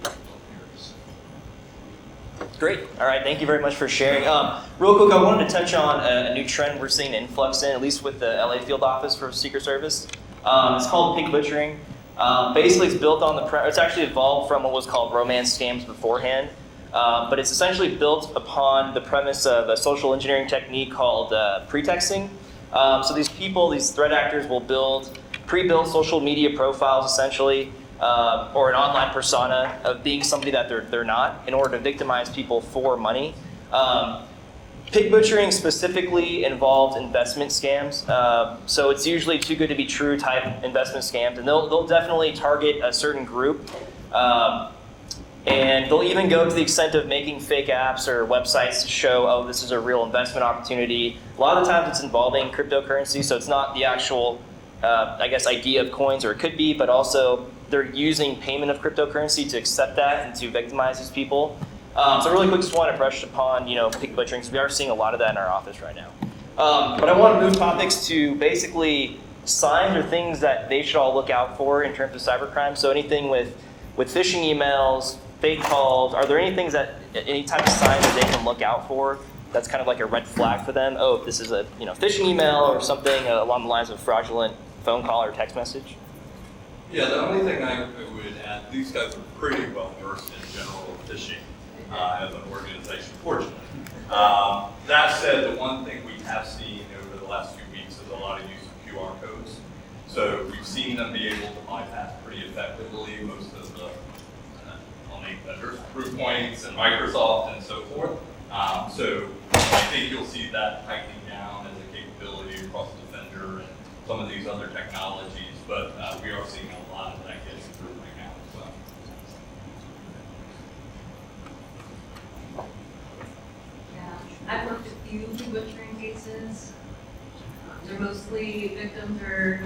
the areas. Great. All right. Thank you very much for sharing. Real quick, I wanted to touch on a new trend we're seeing an influx in, at least with the LA field office for Secret Service. It's called pig butchering. Basically, it's built on it's actually evolved from what was called romance scams beforehand. But it's essentially built upon the premise of a social engineering technique called pretexting. So these people, these threat actors will pre-build social media profiles essentially, or an online persona of being somebody that they're not in order to victimize people for money. Pig butchering specifically involved investment scams. So it's usually too good to be true type investment scams, and they'll definitely target a certain group. And they'll even go to the extent of making fake apps or websites to show, oh, this is a real investment opportunity. A lot of the times it's involving cryptocurrency, so it's not the actual, idea of coins, or it could be, but also they're using payment of cryptocurrency to accept that and to victimize these people. So really quick, just want to brush upon, pig butchering, because we are seeing a lot of that in our office right now. But I want to move topics to basically signs or things that they should all look out for in terms of cybercrime. So anything with phishing emails, fake calls, are there any things any type of sign that they can look out for that's kind of like a red flag for them? Oh, if this is a phishing email or something along the lines of fraudulent phone call or text message? Yeah, the only thing I would add, these guys are pretty well versed in general phishing as an organization, fortunately. That said, the one thing we have seen over the last few weeks is a lot of use of QR codes. So we've seen them be able to bypass pretty effectively most of the online vendors, Proofpoints and Microsoft and so forth. So I think you'll see that tightening down as a capability across Defender and some of these other technologies, but we are seeing a lot of that getting through right now as well. Yeah, I've worked a few pig butchering cases. They're mostly victims or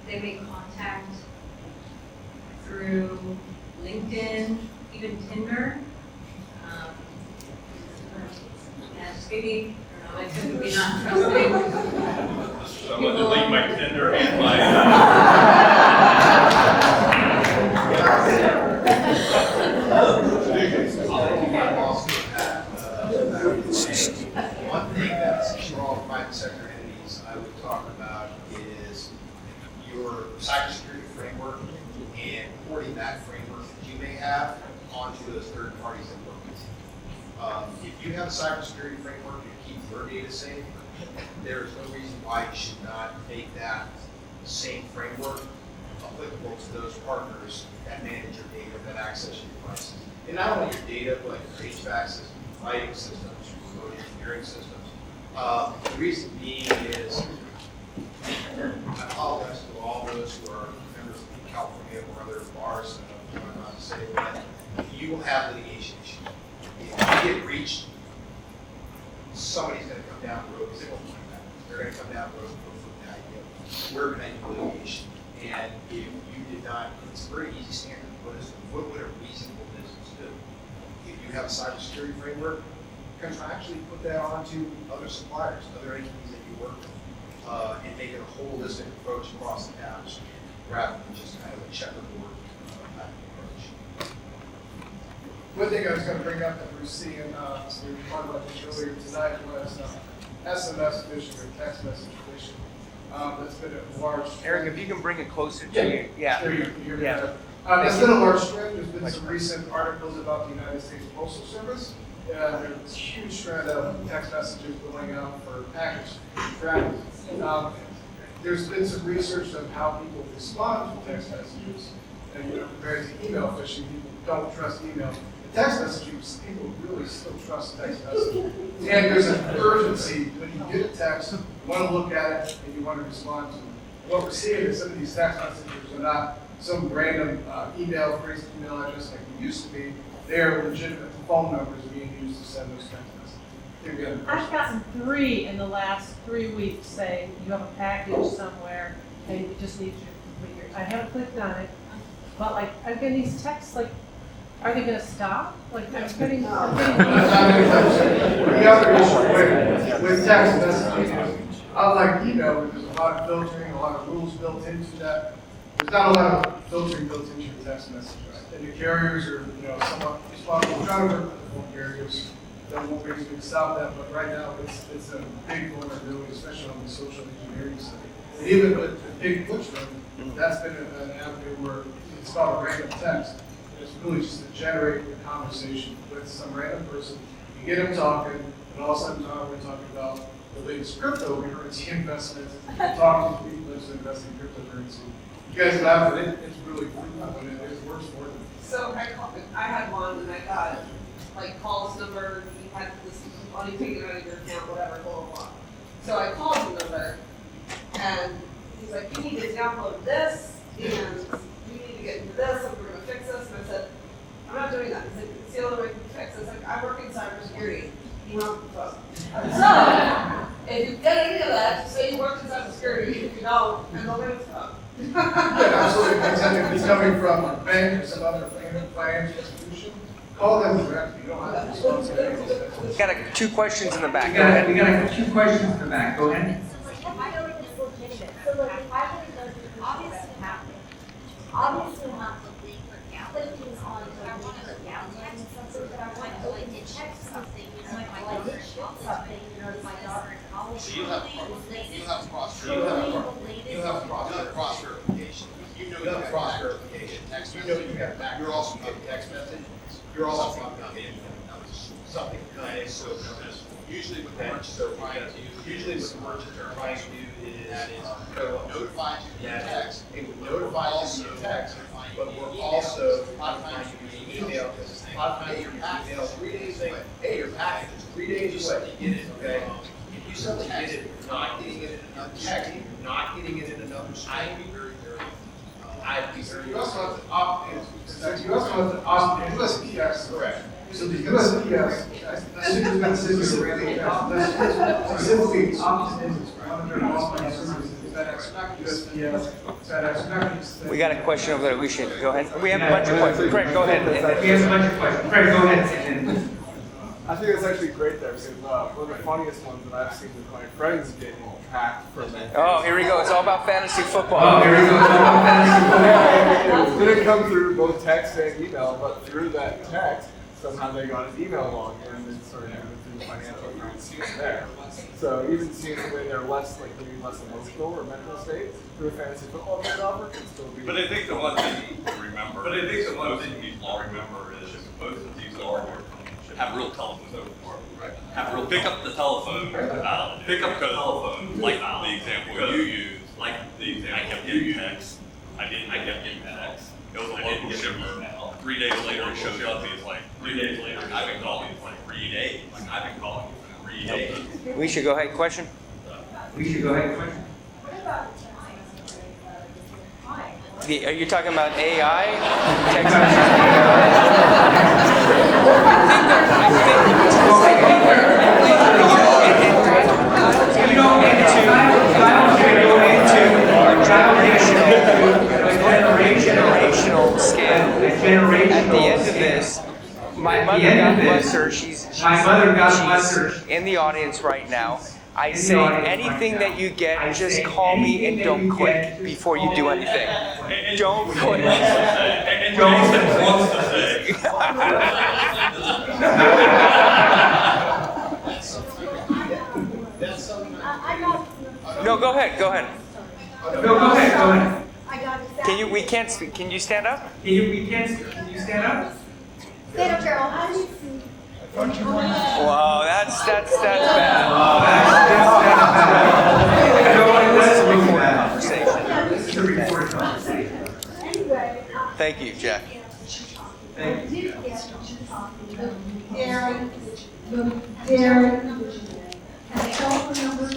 they make contact through LinkedIn, even Tinder. Yeah, just maybe, I don't know, I typically not trusting. Someone delete my Tinder and my. One thing that's for all private sector entities I would talk about is your cybersecurity framework and porting that framework that you may have onto those third parties that work with you. If you have a cybersecurity framework to keep your data safe, there is no reason why you should not make that same framework applicable to those partners that manage your data, that access your devices. And not only your data, but your HVAC systems, lighting systems, your remote engineering systems. The reason being is, I apologize to all those who are members of California or other bars, and I'm trying not to say that, you will have litigation issues. If you get breached, somebody's going to come down the road, because they won't find that. They're going to come down the road and go for the idea. We're going to do litigation. And if you did not, it's a very easy standard. What would a reasonable business do? If you have a cybersecurity framework, contractually put that onto other suppliers, other entities that you work with, and make it a holistic approach across the tapestry, rather than just kind of a checkerboard type of approach. One thing I was going to bring up that we're seeing, we were talking about this earlier tonight, was SMS phishing or text message phishing. That's been a large. Eric, if you can bring it closer to you. Yeah. Sure, that's been a large trend. There's been some recent articles about the United States Postal Service. There's a huge trend of text messages going out for package tracking. There's been some research of how people respond to text messages, and compared to email phishing, people don't trust email. Text messages, people really still trust text messaging. And there's an urgency when you get a text, you want to look at it, and you want to respond to it. What we're seeing is some of these text messages are not some random email, crazy email address like they used to be. They are legitimate phone numbers being used to send those text messages. I've gotten 3 in the last 3 weeks saying you have a package somewhere and you just need to complete your. I haven't clicked on it, but I'm getting these texts are they going to stop? I'm getting. The other issue with text messaging, unlike email, where there's a lot of filtering, a lot of rules built into that. There's not a lot of filtering built into your text message. And the carriers are, somewhat responsible. We're trying to work with the phone carriers that won't basically stop that, but right now it's a big vulnerability, especially on the social engineering side. And even with the big butchering, that's been an avenue where it's called a random text. It's really just to generate a conversation with some random person. You get them talking, and all of a sudden we're talking about the latest cryptocurrency investment, talking to people that's investing in cryptocurrency. You guys laugh, but it's really cool, and it works for them. So I had one and I got call this number, you had this money taken out of your account, whatever, blah, blah, blah. So I called the number and he's like, you need to download this and you need to get into this and we're going to fix this. And I said, I'm not doing that. He's like, it's the only way to fix this. I work in cybersecurity. You know, so if you get any of that, just say you work in cybersecurity. If you don't, and they'll let us know. Yeah, absolutely. Exactly. If it's coming from a bank or some other financial institution, Call them directly, you don't have to respond to anything. We got two questions in the back. Go ahead. We got two questions in the back. Go ahead. Obviously not clicking on the downtown something that I want to open to check something, like something, my daughter in college. So you have cross verification. You know you have cross verification. You know you have back. You're also getting text message. You're also getting something coming. So usually what the merchants are trying to do, is notify you via text. It would notify you via text, but we're also a lot of times using email. A lot of times you're using email 3 days away. Hey, your package is 3 days away. Get it, okay? If you suddenly get it, you're not getting it in another text, you're not getting it in another stream. I'd be very. You also have to opt in. You also have to opt in. USPS, correct. So the USPS, specifically opts in under offline services. FedEx, USPS, FedEx. We got a question over there. We should go ahead. We have a bunch of questions. Craig, go ahead. We have a bunch of questions. Craig, go ahead. I think it's actually great there because one of the funniest ones that I've seen with my friends getting hacked from it. Oh, here we go. It's all about fantasy football. Oh, here we go. It's all about fantasy football. It didn't come through both text and email, but through that text, somehow they got an email login and then started moving through the financial accounts there. So even seeing the way they're less emotional or mental state through a fantasy football trade offer can still be. But I think the one thing to remember, people all remember is most of these are have real telephones over. Have real pick up the telephone. Pick up the telephone, like the example you used. Like the example I kept getting texts. I kept getting texts. It was a local shipper. 3 days later, it showed up. He's like, 3 days later, I've been calling you for like 3 days. Like I've been calling you for 3 days. We should go ahead. Question. Are you talking about AI? Text generational scale. At the end of this, my mother, God bless her, she's in the audience right now. I say anything that you get, just call me and don't quit before you do anything. Don't quit. No, go ahead. Go ahead. Can you? We can't speak. Can you stand up? Can you stand up? Stand up, Carol. Wow, that's bad. This is a recorded conversation. Thank you, Jack. Darren, and the telephone number,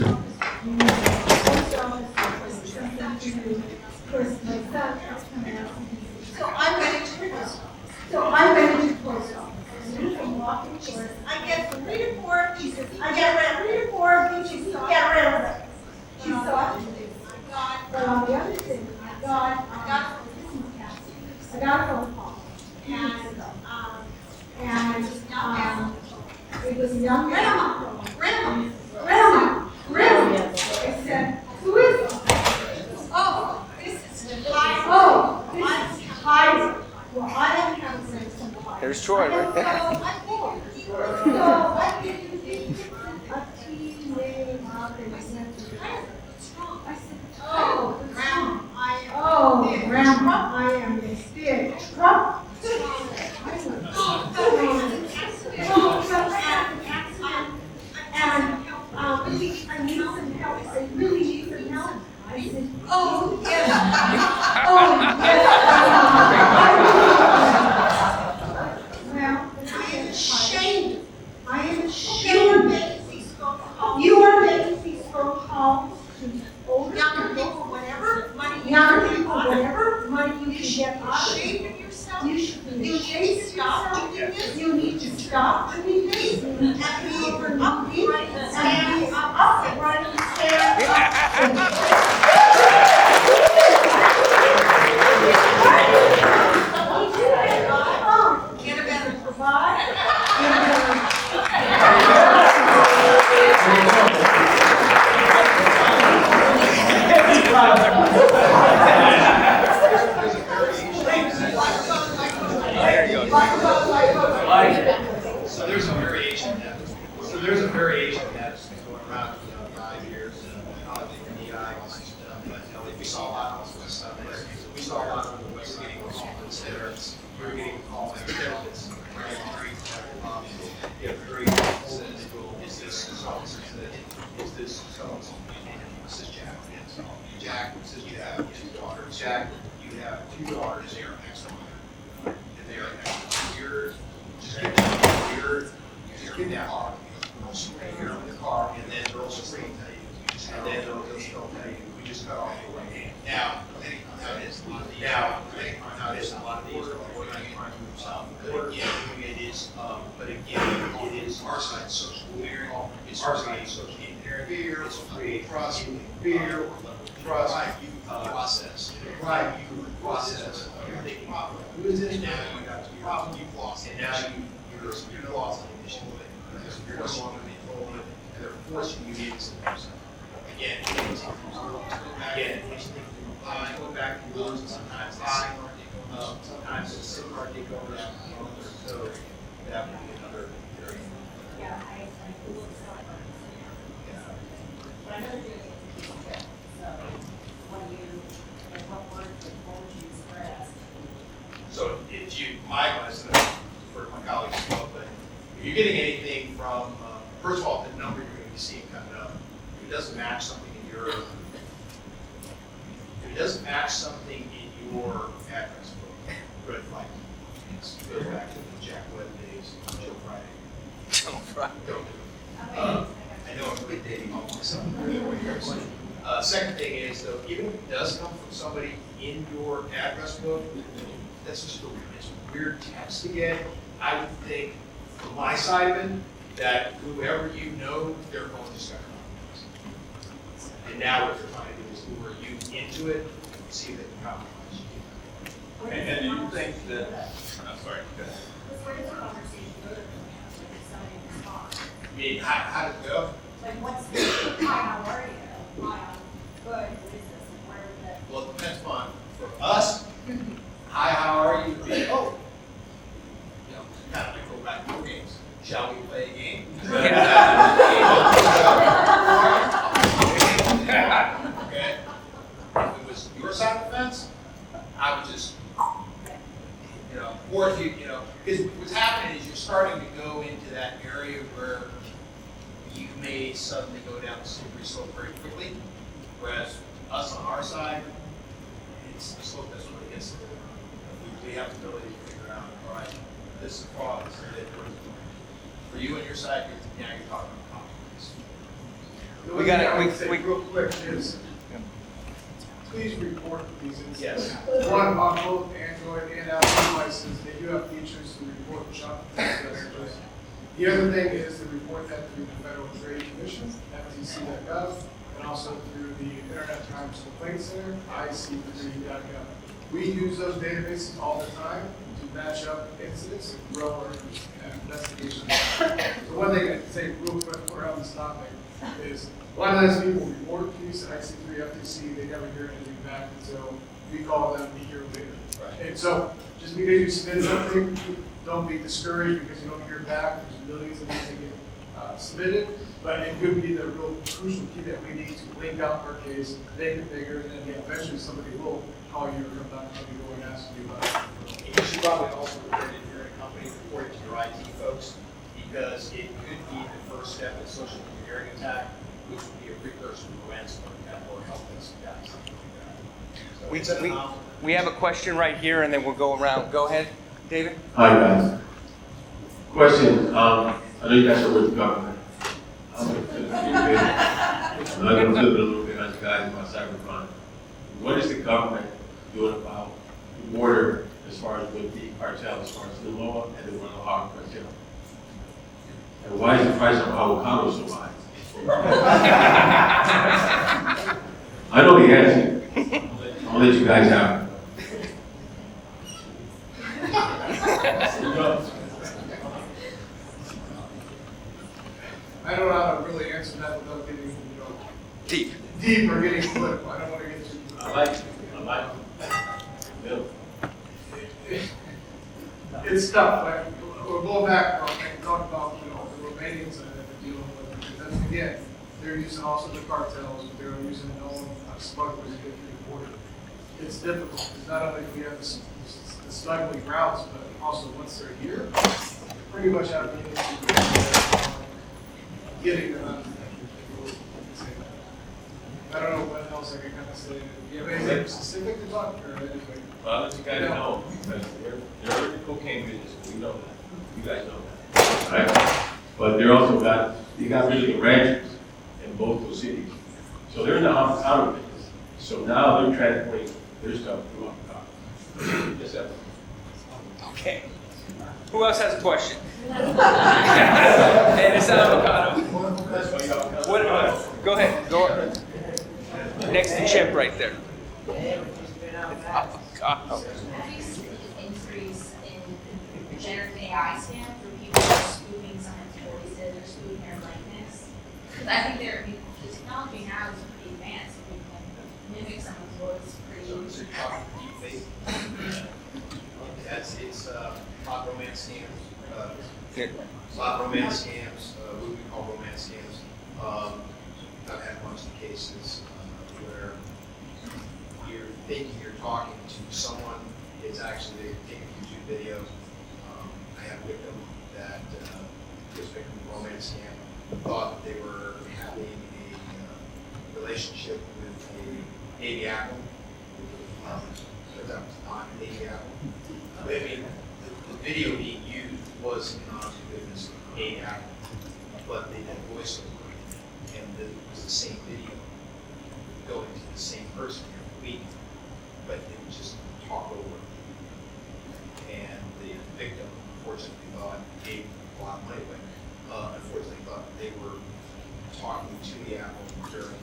So I'm ready to post office. I get 3 to 4 pieces. I get around 3 to 4 pieces. Get around it. She saw it. But on the other thing, I got a phone call. And it was a young grandma. I said, who is it? Oh, this is Heidi. Well, I don't have a sense of Heidi. There's Troy right there. So I give you a tea up and I said, Grandma, I am this big truck. And I need some help. I really need some help. I said, oh, yes. Oh, yes. Well, I am ashamed. You are making these phone calls to older younger people, whatever money you can get out of it. You should be ashamed of yourself. You need to stop doing this and be upright and stand. Get a better provide. Jack, says you have two daughters. Jack, you have two daughters, they are next to mine. And they are next to yours. Just get down here, just get down. Here in the car, and then they'll just tell you. And then they'll tell you, we just got off the way. Now it is a lot of these are organized crime groups. But again, it is our side social engineering. It's our side social engineering. Fear, it's create trust, fear, trust, process. Right, you process. Who is this? Now you got to problem you've lost, and now you're lost in the initial way. Because you're no longer controlling it, and they're forcing you into something. Again, go back to yours, and sometimes sometimes the SIM card did go down, so that would be another area. Yeah, but I know you're doing it, so what would you express? So if you, my advice, for my colleagues as well, but if you're getting anything from, first of all, the number you're going to be seeing coming up, if it doesn't match something in your, address book, red flag. It goes back to the Jack Webb days, Joe Friday. Joe Friday. Don't do it. I know I'm really dating all myself. Second thing is, though, even if it does come from somebody in your address book, that's just it's weird text again. I would think, from my side of it, that whoever you know, their phone just got compromised. And now what they're trying to do is lure you into it, see if they can compromise you. And do you think that, I'm sorry, go ahead. Where does the conversation go to if somebody responds? I mean, how did it go? Like, what's the, hi, how are you? Hi, I'm good, what is this, and where would that? Well, it depends on, for us, hi, how are you? Oh, you know, kind of like go back to your games. Shall we play a game? Okay. If it was your side of the fence, I would just, or if because what's happening is you're starting to go into that area where you may suddenly go down the slippery slope very quickly, whereas us on our side, it's the slope that's what it gets to. We have the ability to figure out, all right, this is a problem, this is it, what is it doing? For you and your side, now you're talking about compromise. We got it. Real quick is, please report these incidents. Yes. One, on both Android and Apple devices, they do have features to report shopping messages. The other thing is to report that through the Federal Trade Commission, FTC.gov, and also through the Internet Crimes Complaint Center, IC3.gov. We use those databases all the time to match up incidents and grow our investigation. So one thing I'd say real quick around this topic is a lot of times people report these to IC3, FTC, they never hear anything back until we call them a year later. Right. And so just because you submit something, don't be discouraged because you don't hear back. There's millions of these that get submitted, but it could be the real crucial key that we need to link out our case, make it bigger, and then eventually somebody will call you or come back and go and ask you about it. And you should probably also report it if you're in a company, report it to your IT folks, because it could be the first step in a social engineering attack, which would be a precursor to ransomware or help us guys. We have a question right here, and then we'll go around. Go ahead, David. Hi, guys. Question. I know you guys are with the government. I'm going to flip it a little bit on you guys about cybercrime. What is the government doing about the border as far as with the cartel, as far as the law and the Guadalajara cartel? And why is the price of avocado so high? I know the answer. I'll let you guys have it. I don't know how to really answer that without getting, deep or getting political. I don't want to get too. I like it. It's tough. Like, we'll go back and talk about the Romanians that they're dealing with. Because that's, again, they're using also the cartels. They're using known smugglers to get through the border. It's difficult because not only do we have the smuggling routes, but also once they're here, they pretty much have to getting them out of there. I don't know what else so I can kind of say, do you have anything specific to talk or anything? Well, let you guys know, because they're in the cocaine business, we know that. You guys know that, right? But they're also they got really good ranches in both those cities. So they're in the hospitality business. So now they're transporting their stuff through avocado. Yes, sir. Okay. Who else has a question? And it's avocado. What? Go ahead. Go up. Next to Chip, right there. Avocado. Have you seen an increase in generative AI scams where people are spoofing someone's voices or spoofing their likeness? Because I think the technology now is pretty advanced. We can mimic someone's voice pretty easily. It's hot romance scams, hot romance scams, what we call romance scams. I've had a bunch of cases where you're thinking you're talking to someone, it's actually taking a YouTube video. I had a victim that was victim of a romance scam, thought that they were having a relationship with a baby apple. So that was not a baby apple. I mean, the video being used was an honest to goodness baby apple, but they did voiceover, and it was the same video going to the same person every week, but it was just talk over. And the victim, unfortunately, thought gave a lot of money away. Unfortunately, thought they were talking to the apple during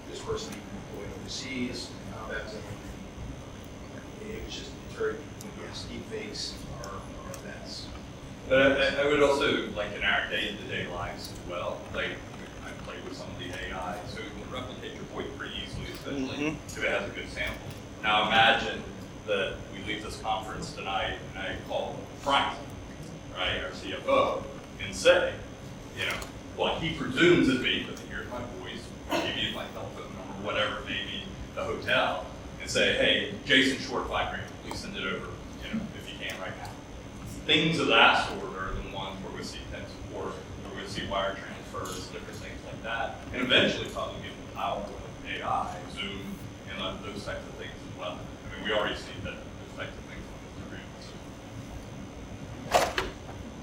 this person being employed overseas. That's it was just very, yes, deep fakes are events. But I would also, like in our day-to-day lives as well, like I play with some of the AI, so it can replicate your voice pretty easily, especially if it has a good sample. Now imagine that we leave this conference tonight and I call Frank, right, our CFO, and say, you know, well, he presumes it's me, but here's my voice, give you my telephone number, whatever it may be, the hotel, and say, hey, Jason short $5,000, please send it over, you know, if you can right now. Things of that sort are the ones where we see tech support, where we see wire transfers, different things like that, and eventually probably get the power of AI, Zoom, and those types of things as well. I mean, we already see that those types of things on Instagram.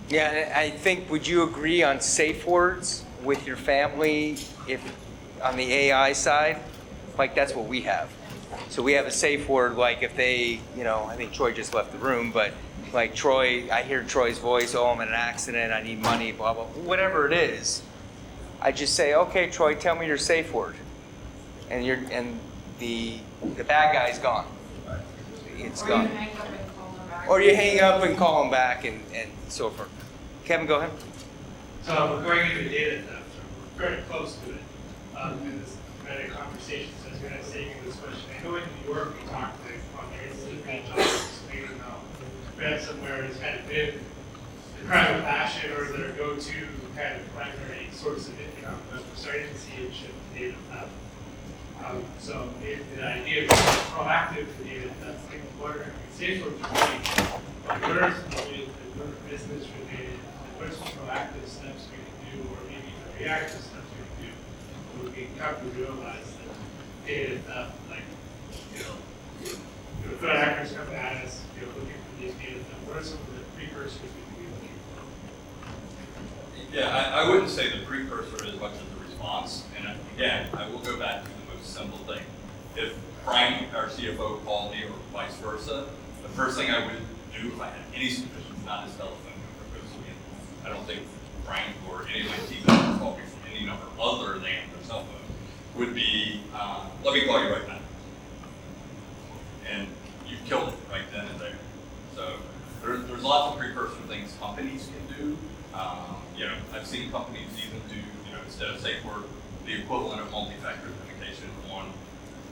Yeah, I think, would you agree on safe words with your family if on the AI side? Like that's what we have. So we have a safe word, like if they, you know, I think Troy just left the room, but like Troy, I hear Troy's voice, oh, I'm in an accident, I need money, blah, blah, whatever it is. I just say, okay, Troy, tell me your safe word. And the bad guy's gone. It's gone. Or you hang up and call him back and so forth. Kevin, go ahead. So we're going into data theft, we're very close to it. In this meta conversation, so I was going to say this question. I know in New York we talked to on the Institute of explaining how ransomware has kind of been the crime of passion or their go-to kind of primary source of income, but we're starting to see it shift to data theft. So the idea of being proactive to data theft, like what are safe words related, what are some related, what are business related, what are some proactive steps we can do, or maybe the reactive steps we can do, when we come to realize that data theft, like, you know, threat actors come at us, you know, looking for these data theft, what are some of the precursors we can be looking for? Yeah, I wouldn't say the precursor as much as the response. And again, I will go back to the most simple thing. If Frank, our CFO, called me or vice versa, the first thing I would do if I had any suspicion, not his telephone number, because I don't think Frank or any of my team members call me from any number other than their cell phone, would be, let me call you right now. And you've killed it right then and there. So there's lots of precursor things companies can do. You know, I've seen companies even do, you know, instead of safe word, the equivalent of multi-factor authentication on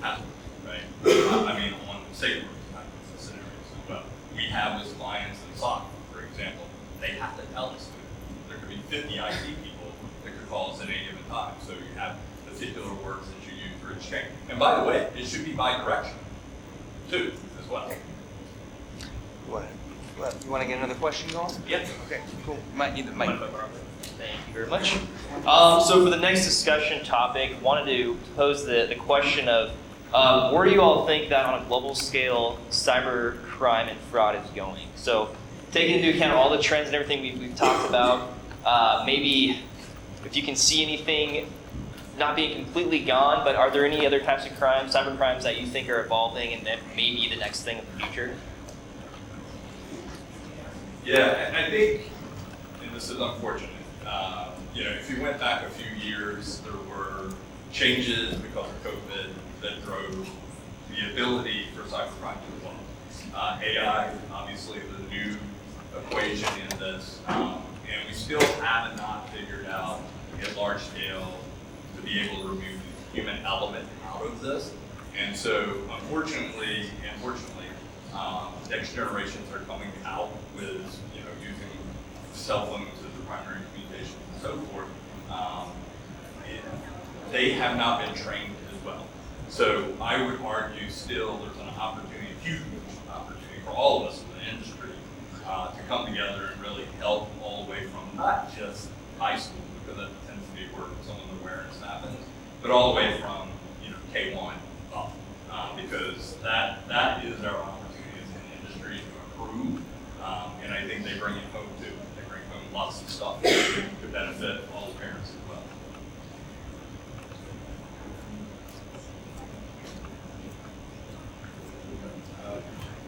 passwords, right? I mean, on safe word scenarios as well. We have as clients in SOC, for example, they have to tell us. There could be 50 IT people that could call us at any given time. So you have particular words that you use for exchange. And by the way, it should be bi-directional too, as well. You want to get another question going? Yep. Okay, cool. You might need the mic. Thank you very much. So for the next discussion topic, wanted to pose the question of Where do you all think that on a global scale, cyber crime and fraud is going? So taking into account all the trends and everything we've talked about, maybe if you can see anything not being completely gone, but are there any other types of crimes, cyber crimes, that you think are evolving and that may be the next thing in the future? Yeah, I think, and this is unfortunate, if you went back a few years, there were changes because of COVID that drove the ability for cybercrime to evolve. AI, obviously, the new equation in this, and we still have not figured out at large scale to be able to remove the human element out of this. And so, unfortunately, and fortunately, next generations are coming out with, using cell phones as the primary communication and so forth. They have not been trained as well. So I would argue still there's an opportunity, a huge opportunity for all of us in the industry to come together and really help all the way from not just high school, because that tends to be where some of the awareness happens, but all the way from K1 up, because that is our opportunity as an industry to improve, and I think they bring it home too. They bring home lots of stuff to benefit all the parents as well.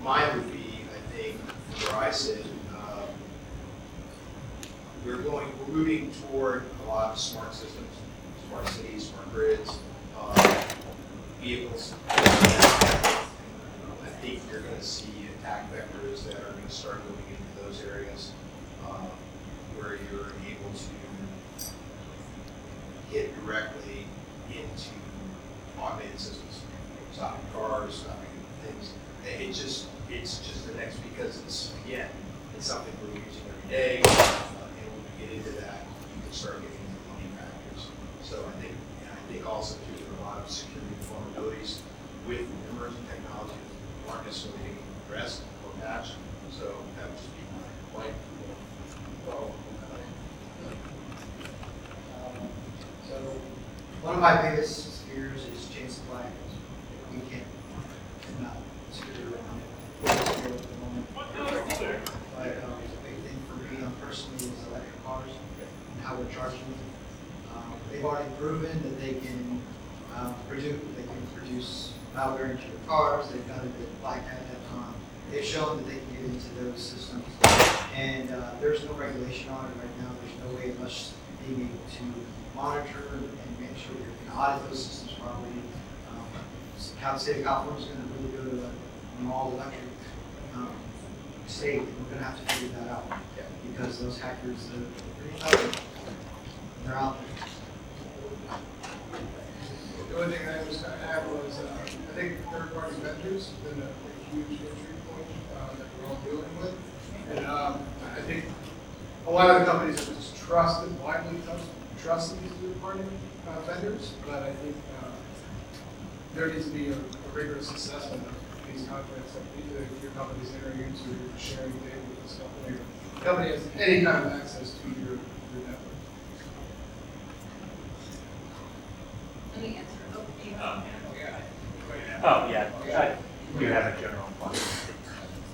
Mine would be, I think, where I sit, we're moving toward a lot of smart systems, smart cities, smart grids, vehicles. I think you're going to see attack vectors that are going to start moving into those areas where you're able to hit directly into automated systems, stopping cars, stopping things. It's just the next, because it's something we're using every day, and when we get into that, you can start getting into money factors. So I think also too, there are a lot of security vulnerabilities with emerging technologies that aren't necessarily being addressed or patched. So that would just be my point. So one of my biggest fears is change supply. We can't not secure around it. At the moment. But a big thing for me personally is electric cars and how we're charging them. They've already proven that they can produce malware into your cars. They've done it at Black Hat. They've shown that they can get into those systems. And there's no regulation on it right now. There's no way of us being able to monitor and make sure we can audit those systems properly. The state of California is going to really go to an all-electric state, and we're going to have to figure that out because those hackers are pretty clever. They're out there. The only thing I was going to add was I think third-party vendors have been a huge entry point that we're all dealing with. And I think a lot of the companies have just blindly trusted these third-party vendors, but I think there needs to be a rigorous assessment of these contracts that your company's entering into, sharing data with this company. The company has any kind of access to your network. Let me answer. Oh, yeah. I do have a general question.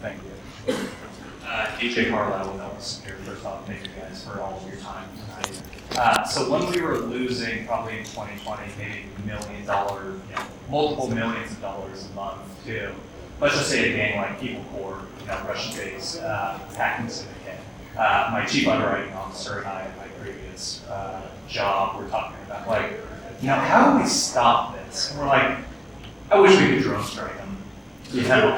Thank you. DJ Carlisle with Elvis here. First off, thank you guys for all of your time tonight. So when we were losing, probably in 2020, maybe $1 million, multiple millions of dollars a month to, let's just say a gang like Evil Core, Russian-based hacking syndicate. My chief underwriting officer and I, at my previous job, were talking about, how do we stop this? And we're like, I wish we could drone strike them.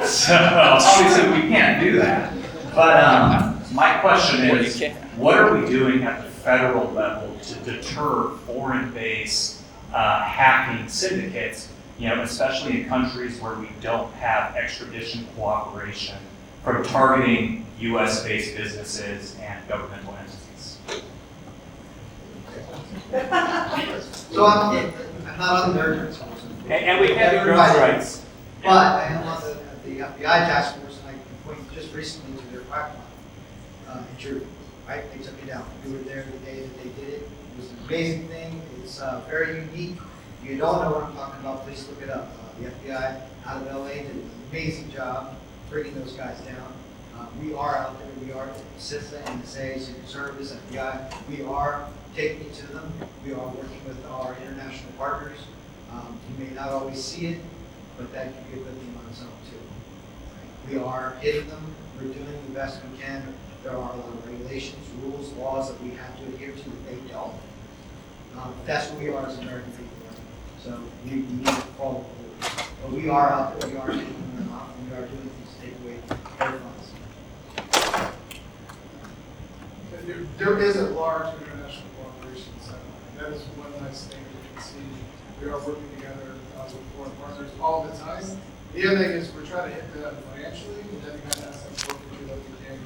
So obviously we can't do that. But my question is, what are we doing at the federal level to deter foreign-based hacking syndicates, especially in countries where we don't have extradition cooperation, from targeting U.S.-based businesses and governmental entities? So I'm not on the nerd. And we have drone strikes. But I am on the FBI task force, and I can point just recently to their pipeline. Right? They took it down. We were there the day that they did it. It was an amazing thing. It's very unique. If you don't know what I'm talking about, please look it up. The FBI out of LA did an amazing job bringing those guys down. We are out there, we are CISA, NSA, Secret Service, FBI. We are taking it to them. We are working with our international partners. You may not always see it, but that can be a good thing on its own too. We are hitting them. We're doing the best we can. There are a lot of regulations, rules, laws that we have to adhere to that they don't. That's what we are as American people. Right? So we need to follow the rules. But we are out there. We are hitting them off, and we are doing things to take away their funds. There is a large international cooperation satellite. That is one nice thing that you can see. We are working together with foreign partners all the time. The other thing is we're trying to hit that financially, and then we got to ask them what we do that we can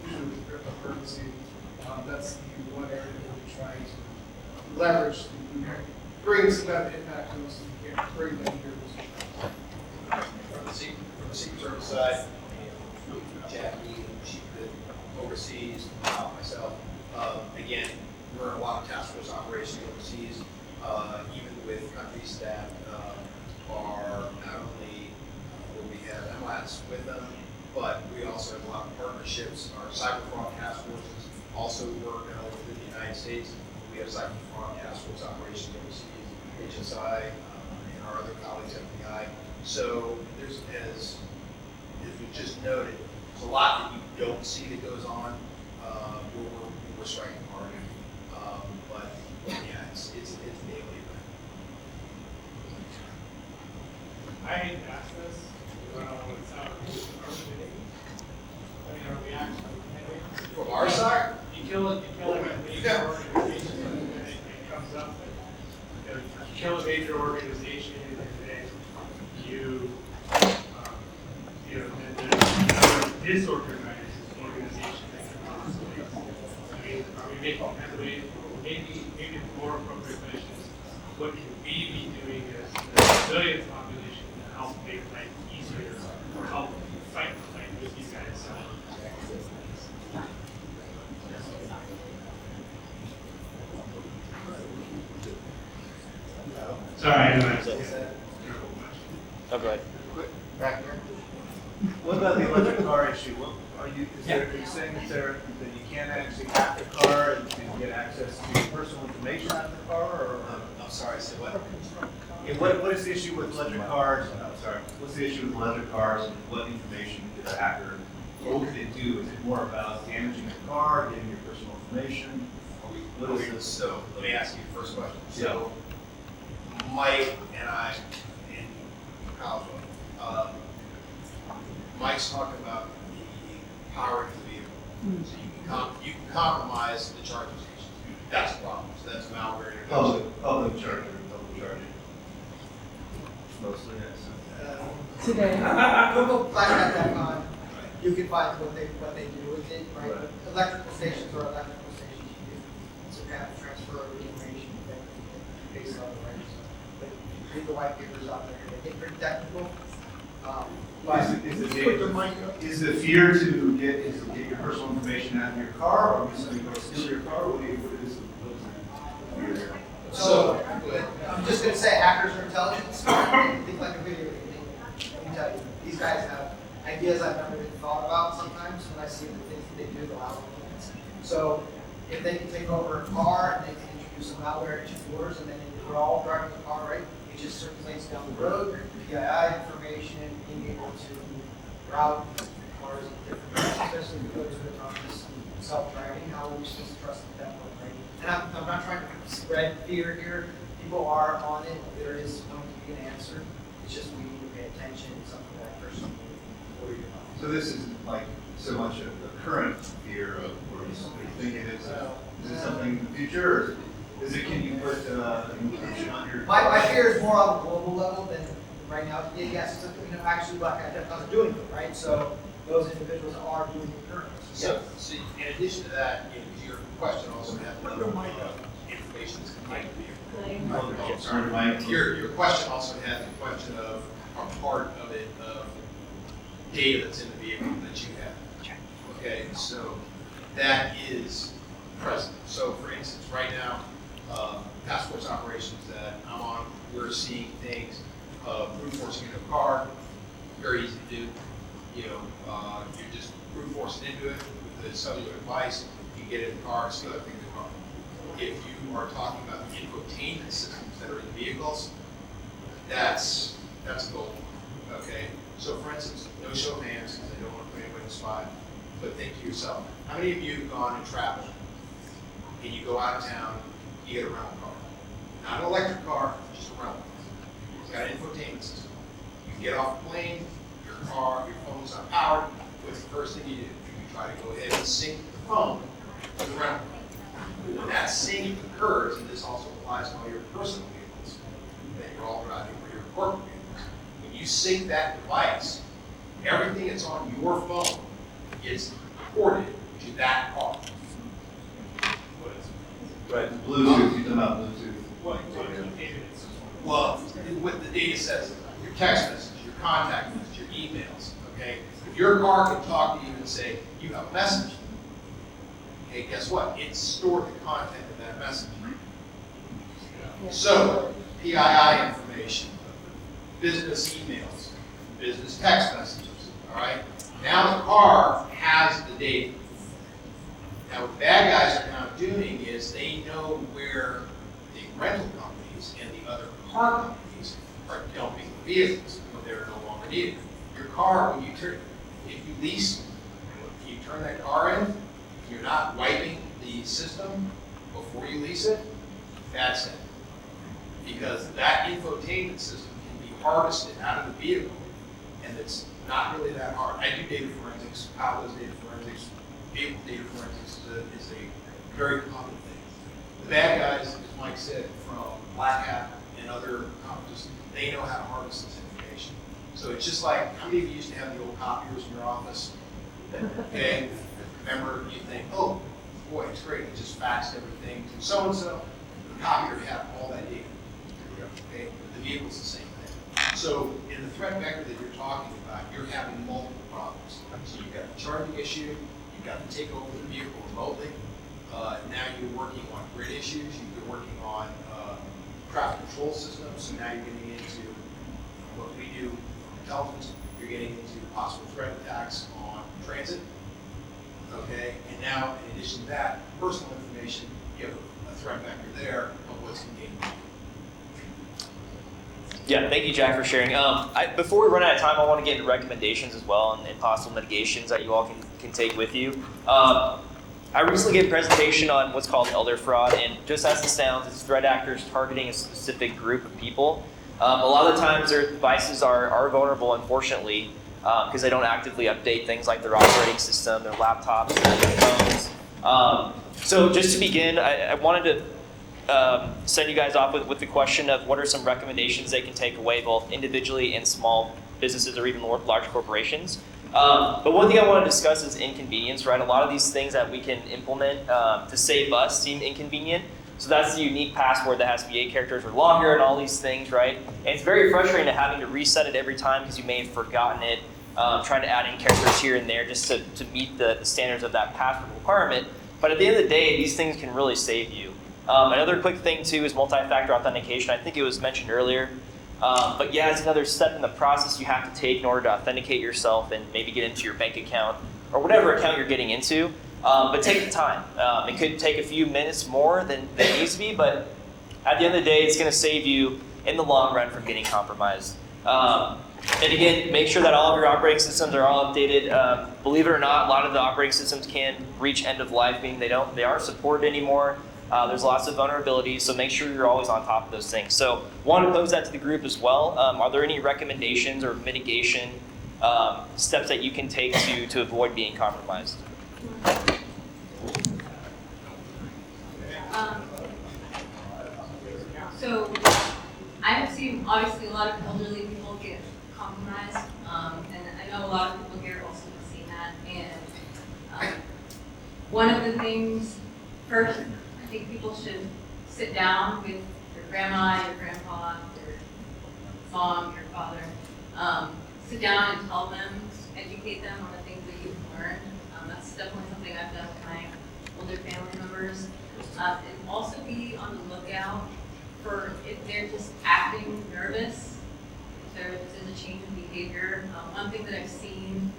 usually with cryptocurrency. That's the one area that we're trying to leverage to bring some kind of impact to us. We can't bring them here. From the Secret Service side, Jackie, she did overseas, myself. Again, we're in a lot of task force operations overseas, even with countries that are not only where we have MLATs with them, but we also have a lot of partnerships. Our cyber fraud task forces also work within the United States. We have cyber fraud task force operations overseas, HSI, and our other colleagues at FBI. So there's, as we just noted, there's a lot that you don't see that goes on. We're striking hard, but yeah, it's daily. I hate to ask this, because I don't want to sound are we actually From our side? You kill a major organization and it comes up that you kill a major organization and you disorganized organization that can possibly. I mean, are we making maybe the more appropriate question is what can we be doing as the civilian population to help make life easier or help fight with these guys? Sorry, I know that's Oh, go ahead. Back there. What about the electric car issue? Are you saying that you can't actually hack the car and get access to personal information out of the car? Or I'm sorry, say what? Yeah, what is the issue with electric cars? I'm sorry. What's the issue with electric cars and what information did a hacker? What could it do? Is it more about damaging the car, getting your personal information? What is this? So let me ask you the first question. So Mike and I in college, Mike's talking about the power of the vehicle. So you can compromise the charging station. That's a problem. So that's malware. Public charging. Mostly, yes. Today. Google Flash.com. You can find what they do with it, right? Electrical stations are electrical stations. It's a kind of transfer of information based on the rights. But read the white papers out there. They get pretty technical. Is the fear to get your personal information out of your car, or is somebody going to steal your car? What is the fear? So I'm just going to say hackers are intelligent. Think like a video game. Let me tell you, these guys have ideas I've never even thought about sometimes when I see the things that they do, the loud movements. So if they can take over a car and they can introduce some malware into yours, and then we're all driving the car, right? It just circulates down the road, PII information, being able to route cars in different ways, especially if we go to autonomous self-driving. How are we supposed to trust that network, right? And I'm not trying to spread fear here. People are on it. There is going to be an answer. It's just we need to pay attention to something that person for your mind. So this isn't like so much of the current fear of, or you think it is. Is it something in the future, or is it? Can you put encryption on your? My fear is more on a global level than right now. Yes, it's actually Black Identity is doing it, right? So those individuals are doing it currently. So in addition to that, your question also had information that's contained in the vehicle. Sorry, Mike. Your question also had the question of a part of it of data that's in the vehicle that you have. Okay, so that is present. So for instance, right now, task force operations that I'm on, we're seeing things brute forcing into a car, very easy to do. You know, you're just brute forcing into it with the cellular device. You get it in the car, steal everything in the car. If you are talking about the infotainment systems that are in vehicles, that's a gold one, okay? So for instance, no show of hands, because I don't want to put anybody on the spot, but think to yourself, how many of you have gone and traveled, and you go out of town, you get a rental car? Not an electric car, just a rental car. It's got an infotainment system. You get off the plane, your phone's not powered, what's the first thing you do? You try to go ahead and sync the phone to the rental car. When that sync occurs, and this also applies to all your personal vehicles that you're all driving or your corporate vehicles, when you sync that device, everything that's on your phone gets ported to that car. Right, Bluetooth, you're talking about Bluetooth. Well, what the data says, your text message, your contact message, your emails, okay? If your car can talk to you and say, you have a message, okay, guess what? It's stored the content of that message. So, PII information, business emails, business text messages, all right? Now the car has the data. Now what bad guys are now doing is they know where the rental companies and the other car companies are dumping the vehicles when they're no longer needed. Your car, when you turn, if you lease, if you turn that car in, you're not wiping the system before you lease it, that's it. Because that infotainment system can be harvested out of the vehicle, and it's not really that hard. I do data forensics, Kyle does data forensics, vehicle data forensics is a very common thing. The bad guys, as Mike said, from Black Hat and other companies, they know how to harvest this information. So it's just like, how many of you used to have the old copiers in your office? Okay, remember, you think, oh, boy, it's great, it just faxed everything to so-and-so. The copier had all that data. Okay, the vehicle's the same thing. So in the threat vector that you're talking about, you're having multiple problems. So you've got the charging issue, you've got to take over the vehicle remotely. Now you're working on grid issues, you've been working on traffic control systems, so now you're getting into what we do for intelligence, you're getting into possible threat attacks on transit. Okay, and now in addition to that, personal information, you have a threat vector there of what's contained. Yeah, thank you, Jack, for sharing. Before we run out of time, I want to get into recommendations as well and possible mitigations that you all can take with you. I recently gave a presentation on what's called elder fraud, and just as it sounds, it's threat actors targeting a specific group of people. A lot of the times their devices are vulnerable, unfortunately, because they don't actively update things like their operating system, their laptops, their phones. So just to begin, I wanted to send you guys off with the question of what are some recommendations they can take away, both individually and small businesses or even large corporations. But one thing I want to discuss is inconvenience, right? A lot of these things that we can implement to save us seem inconvenient. So that's the unique password that has to be 8 characters or longer and all these things, right? And it's very frustrating to having to reset it every time because you may have forgotten it, trying to add in characters here and there just to meet the standards of that password requirement. But at the end of the day, these things can really save you. Another quick thing too is multi-factor authentication. I think it was mentioned earlier. But yeah, it's another step in the process you have to take in order to authenticate yourself and maybe get into your bank account or whatever account you're getting into. But take the time. It could take a few minutes more than it needs to be, but at the end of the day, it's going to save you in the long run from getting compromised. And again, make sure that all of your operating systems are all updated. Believe it or not, a lot of the operating systems can reach end of life, meaning they aren't supported anymore. There's lots of vulnerabilities, so make sure you're always on top of those things. So want to pose that to the group as well. Are there any recommendations or mitigation steps that you can take to avoid being compromised? So I have seen obviously a lot of elderly people get compromised, and I know a lot of people here also have seen that. And one of the things, first, I think people should sit down with your grandma, your grandpa, your mom, your father, sit down and tell them, educate them on the things that you've learned. That's definitely something I've done with my older family members. And also be on the lookout for if they're just acting nervous there is a change in behavior. One thing that I've seen,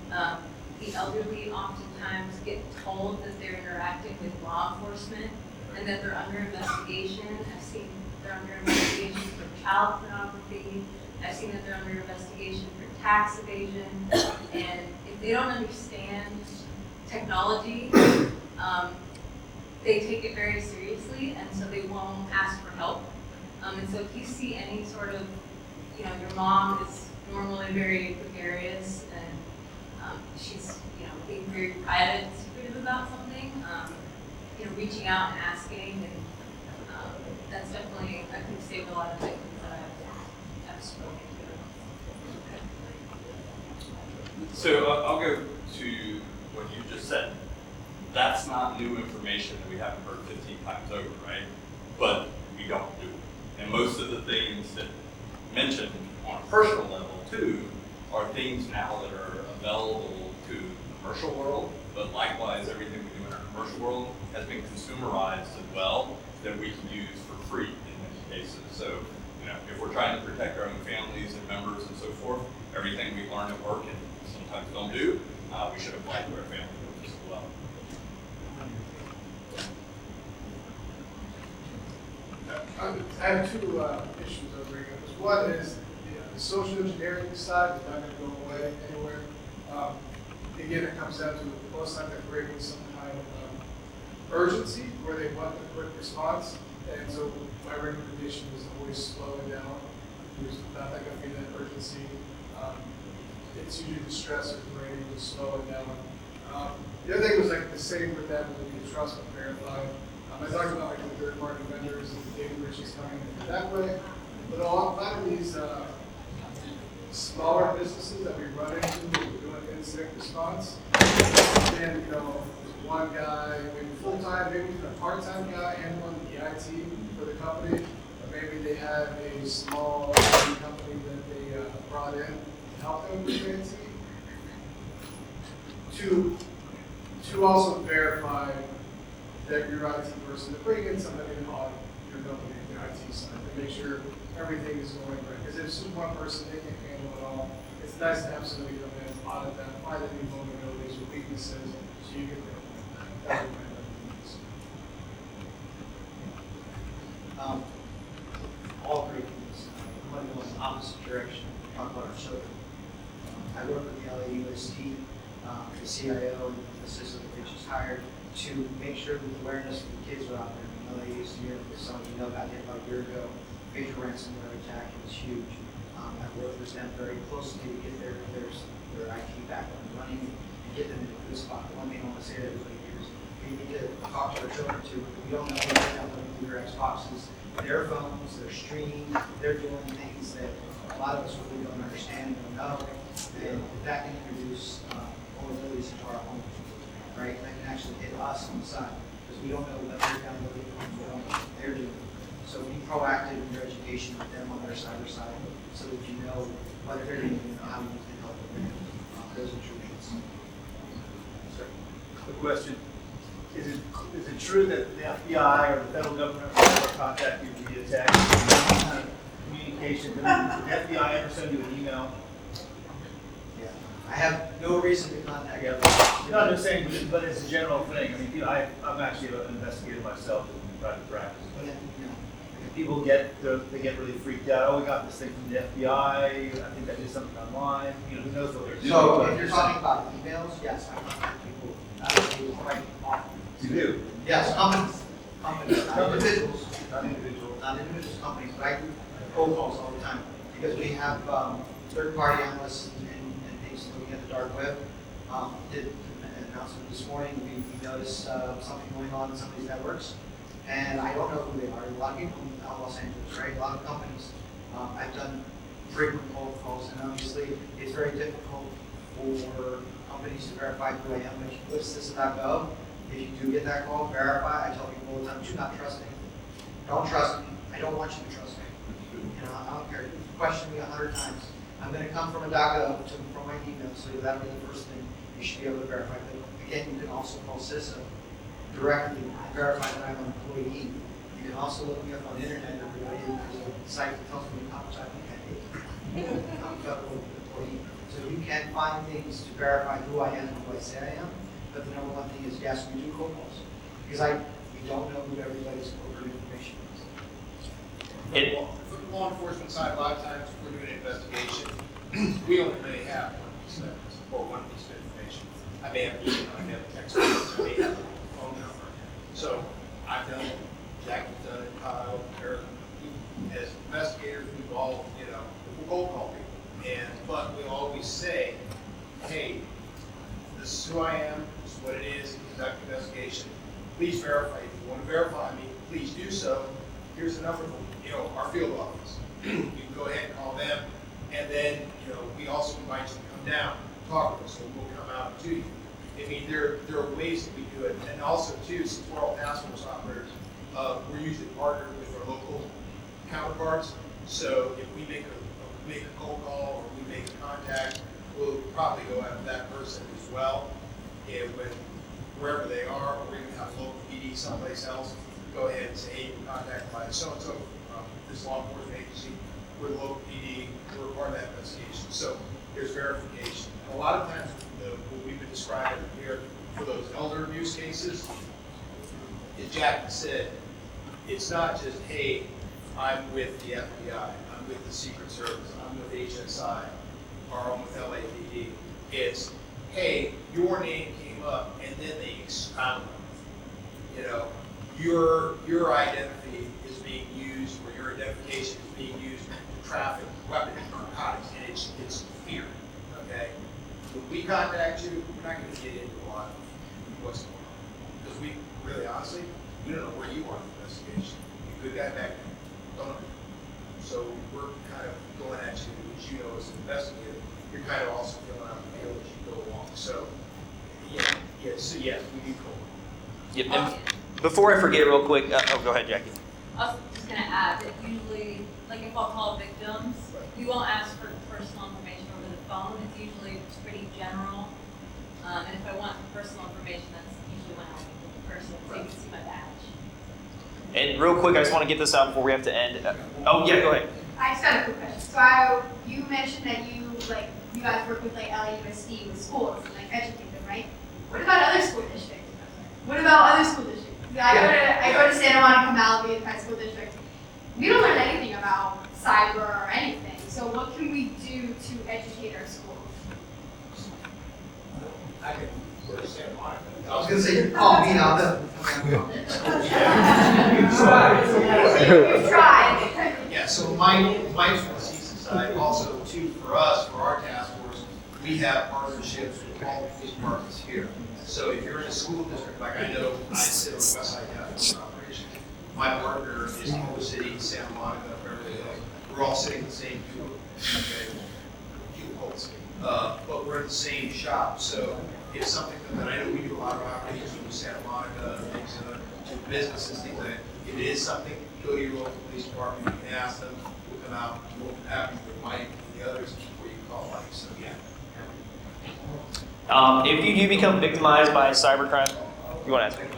the elderly oftentimes get told that they're interacting with law enforcement and that they're under investigation. I've seen they're under investigation for child pornography. I've seen that they're under investigation for tax evasion. And if they don't understand technology, they take it very seriously, and so they won't ask for help. And so if you see any sort of, your mom is normally very gregarious and she's, being very private and secretive about something, reaching out and asking, and that's definitely, I think, saved a lot of victims that I've spoken to. So I'll go to what you just said. That's not new information that we haven't heard 15 times over, right? But we don't do it. And most of the things that mentioned on a personal level too are things now that are available to the commercial world, but likewise everything we do in our commercial world has been consumerized as well that we can use for free in many cases. So, if we're trying to protect our own families and members and so forth, everything we learn at work and sometimes don't do, we should apply to our family members as well. I have two issues I'll bring up. One is the social engineering side is not going to go away anywhere. Again, it comes down to most times they're creating some kind of urgency where they want a quick response. And so my recommendation is always slow it down. There's not going to be that urgency. It's usually the stressors where you just slow it down. The other thing was like the same with that with the trust but verify. I talked about like the third-party vendors and the data breaches coming in that way, but a lot of these smaller businesses that we run into when we're doing incident response, and there's one guy, maybe full-time, maybe even a part-time guy handling the IT for the company, or maybe they have a small IT company that they brought in to help them with IT. To also verify that your IT person, to bring in somebody to audit your company, your IT side, to make sure everything is going right. Because if it's just one person, they can't handle it all. It's nice to have somebody come in, audit that, find any vulnerabilities or weaknesses, so you can that would be my recommendation. All great things. I'm going to go in the opposite direction, talk about our children. I work with the LAUSD, the CIO, and the assistant that they just hired, to make sure that the awareness of the kids are out there. LAUSD, as some of you know, got hit about a year ago. Major ransomware attack. It was huge. I worked with them very closely to get their IT back up and running and get them into a good spot. The one thing I want to say to everybody here is we need to talk to our children too. We don't know what they're doing through their Xboxes, their phones, they're streaming, they're doing things that a lot of us really don't understand, don't know, and that can introduce vulnerabilities into our home, right? That can actually hit us on the side because we don't know what they're downloading, we don't know what they're doing. So be proactive in your education with them on their cyber side so that you know what they're doing and how you can help them those intrusions. Sir, quick question. Is it true that the FBI or the federal government will ever contact you via text? Any kind of communication? Did the FBI ever send you an email? Yeah. I have no reason to contact you. No, I'm just saying, but it's a general thing. I mean, I'm actually an investigator myself in private practice. People get really freaked out. Oh, we got this thing from the FBI. I think I did something online. Who knows what they're doing? So if you're talking about emails, yes, I contact people quite often. You do? Yes, companies, not individuals. Not individuals, companies, but I do cold calls all the time because we have third-party analysts and things looking at the dark web. Did an announcement this morning. We noticed something going on in some of these networks. And I don't know who they are. A lot of people in Los Angeles, right? A lot of companies. I've done frequent cold calls, and obviously it's very difficult for companies to verify who I am. But if you list this.gov, if you do get that call, verify. I tell people all the time, do not trust me. Don't trust me. I don't want you to trust me. I don't care. You question me 100 times. I'm going to come from a .gov from my email, so that'll be the first thing you should be able to verify. But again, you can also call CISA directly verify that I'm an employee. You can also look me up on the internet. There's a site that tells me how much I think I need. I'm a federal employee. So you can find things to verify who I am and who I say I am. But the number one thing is, yes, we do cold calls. Because we don't know who everybody's corporate information is. For the law enforcement side, a lot of times if we're doing an investigation, we only may have one piece of evidence or one piece of information. I may have email, I may have a text message, I may have a phone number. So I've done it, Jack has done it, Kyle, Eric. As investigators, we've all, we'll cold call people. But we always say, hey, this is who I am, this is what it is, conduct an investigation. Please verify. If you want to verify me, please do so. Here's the number for our field office. You can go ahead and call them, and then we also invite you to come down, talk with us, and we'll come out to you. I mean, there are ways that we do it, and also too, since we're all task force operators, we're usually partnered with our local counterparts. So if we make a cold call or we make a contact, we'll probably go after that person as well. And wherever they are, or even have a local PD someplace else, go ahead and say, hey, we're contacted by so-and-so from this law enforcement agency, we're the local PD, we're part of that investigation. So there's verification. And a lot of times, what we've been describing here for those elder abuse cases, as Jack said, it's not just, hey, I'm with the FBI, I'm with the Secret Service, I'm with HSI, or I'm with LAPD. It's, hey, your name came up, and then they expound on it. Your identity is being used, or your identification is being used to traffic weapons, narcotics, and it's fear. Okay. When we contact you, we're not going to get into a lot of what's going on because we really, honestly, we don't know where you are in the investigation. You could guy back then, don't know. So we're kind of going at you, as you know, as an investigator. You're kind of also filling out the field as you go along. So so yes, we do cold. Yep. And before I forget, real quick. Go ahead, Jackie. I was just going to add that usually, like if I'll call victims, we won't ask for personal information over the phone. It's usually pretty general. And if I want personal information, that's usually when I'll meet the person so you can see my badge. And real quick, I just want to get this out before we have to end. Oh yeah, go ahead. I just got a quick question. So you mentioned that you guys work with LAUSD with schools and educate them, right? What about other school districts? What about other school districts? I go to Santa Monica, Malibu, High School District. We don't learn anything about cyber or anything. So what can we do to educate our schools? I can go to Santa Monica. I was going to say, call me now. We've tried. Yeah, so Mike from the season side, also too, for us, for our task force, we have partnerships with all the police departments here. So if you're in a school district, like I know I sit on the West Side Task Force Operation, my partner is Culver City, Santa Monica, Beverly Hills. We're all sitting in the same field, okay? But we're in the same shop. So if something, and I know we do a lot of operations with Santa Monica, things in businesses, things like that. If it is something, go to your local police department, you can ask them, we'll come out, we'll have you with Mike and the others before you call Mike. So yeah. If you do become victimized by cybercrime, you want to answer?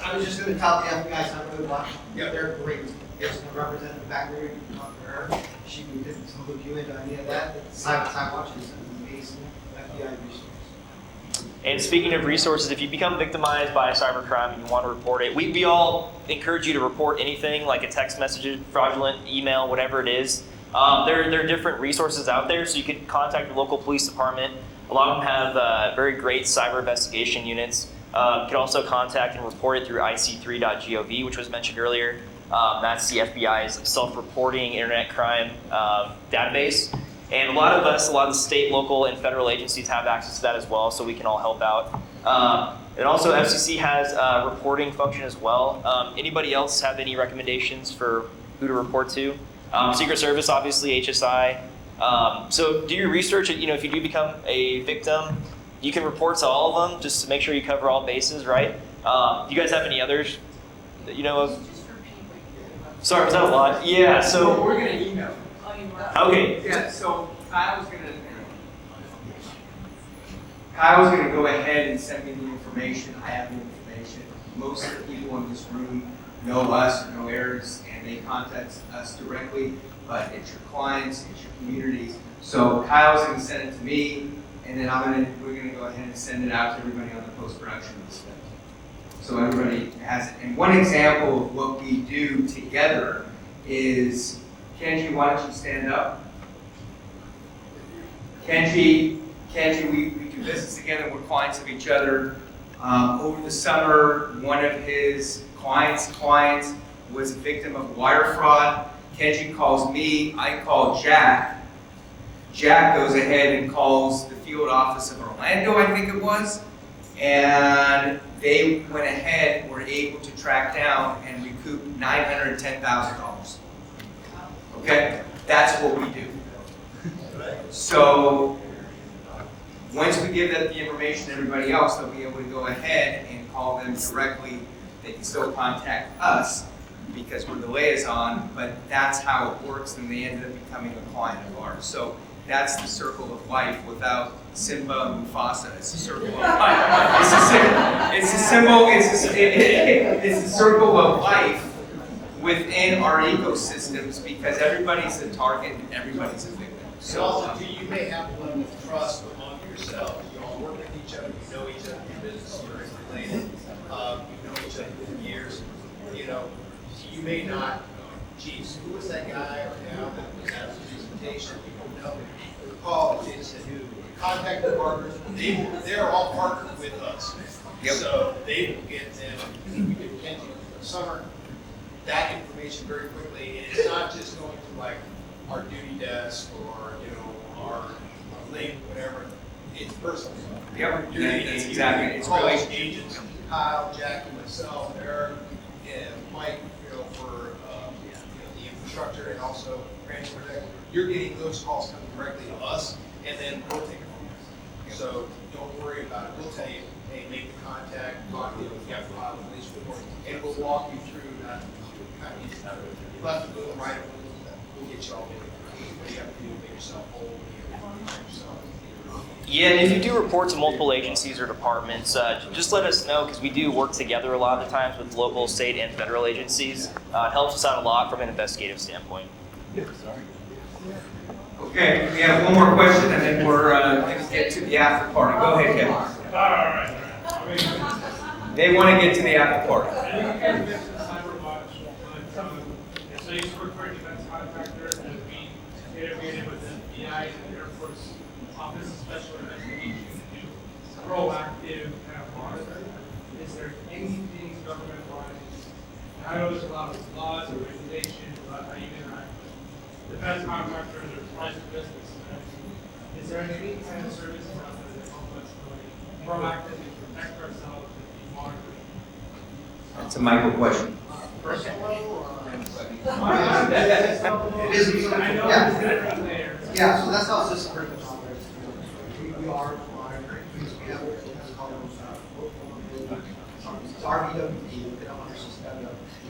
I was just going to tell the FBI some good luck. Yeah, they're great. There's a representative back there. You can talk to her. She can hook you into any of that. Cyberwatch is an amazing FBI resource. And speaking of resources, if you become victimized by cybercrime and you want to report it, we all encourage you to report anything like a text message, fraudulent email, whatever it is. There are different resources out there, so you can contact your local police department. A lot of them have very great cyber investigation units. You can also contact and report it through ic3.gov, which was mentioned earlier. That's the FBI's self-reporting internet crime database. And a lot of the state, local, and federal agencies have access to that as well, so we can all help out. And also FCC has a reporting function as well. Anybody else have any recommendations for who to report to? Secret Service, obviously, HSI. So do your research. If you do become a victim, you can report to all of them just to make sure you cover all bases, right? Do you guys have any others that you know of? Sorry, was that a lot? Yeah, so. We're going to email. Okay. Yeah, so Kyle's going to go ahead and send me the information. I have the information. Most of the people in this room know us or know Eric's, and they contact us directly. but it's your clients, it's your communities. So Kyle's gonna send it to me, and then we're gonna go ahead and send it out to everybody on the post-production of this event. So everybody has it. And one example of what we do together is, Kenji, why don't you stand up? Kenji, we do business together, we're clients of each other. Over the summer, one of his clients was a victim of wire fraud. Kenji calls me, I call Jack. Jack goes ahead and calls the field office of Orlando, I think it was, and they went ahead and were able to track down and recoup $910,000. Okay? That's what we do. So, once we give that the information to everybody else, they'll be able to go ahead and call them directly. They can still contact us because we're the liaison, but that's how it works, and they ended up becoming a client of ours. So that's the circle of life. Without Simba and Mufasa, it's a circle of life. It's a circle of life within our ecosystems because everybody's a target and everybody's a victim. So also, too, you may have one with trust among yourselves. You all work with each other, you know each other, your business are related, you know each other for years. You know, you may not, geez, who was that guy or gal that was at the presentation? You don't know. Call Jason, who contact the partners. They're all partnered with us. Yep. So they will get them. We can get you summer that information very quickly, and it's not just going to like our duty desk or our link, whatever. It's personal. Yep. It's exactly. It's call relationship. agents, Kyle, Jackie, myself, Eric, and Mike, for the infrastructure and also Protect. You're getting those calls coming directly to us, and then we'll take it from there. So don't worry about it. We'll tell you, hey, make the contact, talk to you, if you have to file a police report, and we'll walk you through that. Kind of left a little, right a little, we'll get you all in. What do you have to do to make yourself whole? What do you have to do to make yourself? Yeah, and if you do report to multiple agencies or departments, just let us know because we do work together a lot of the times with local, state, and federal agencies. It helps us out a lot from an investigative standpoint. Okay, we have one more question and then we're going to get to the after party. Go ahead, Kevin. All right. They want to get to the after party. So you work for a defense contractor and we integrated with the FBI and the Air Force Office of Special Investigations to do proactive kind of monitoring. Is there anything government-wise? I know there's a lot of laws and regulations about how you interact with defense contractors or private business. Is there any kind of services out there that help us really proactively protect ourselves and be monitoring? That's a Michael question. Yeah, so that's how this system operates. We are monitoring things. We have what's called RBWD, look it up on our system.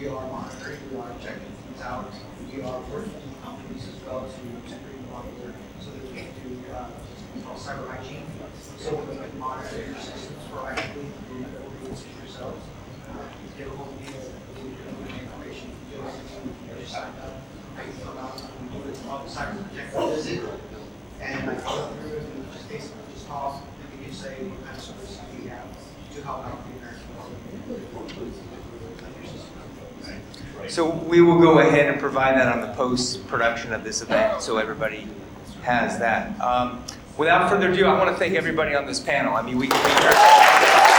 We are monitoring, we are checking things out. We are working with companies as well to monitor so that we can do what's called cyber hygiene. So we can monitor your systems proactively through yourselves. Get a hold of information, you sign up, I can fill out, we do what's called cyber protector visit, and I go through and we just basically just talk, and we can say what kind of services we have to help out the American public. So we will go ahead and provide that on the post-production of this event so everybody has that. Without further ado, I want to thank everybody on this panel. I mean, we can be here.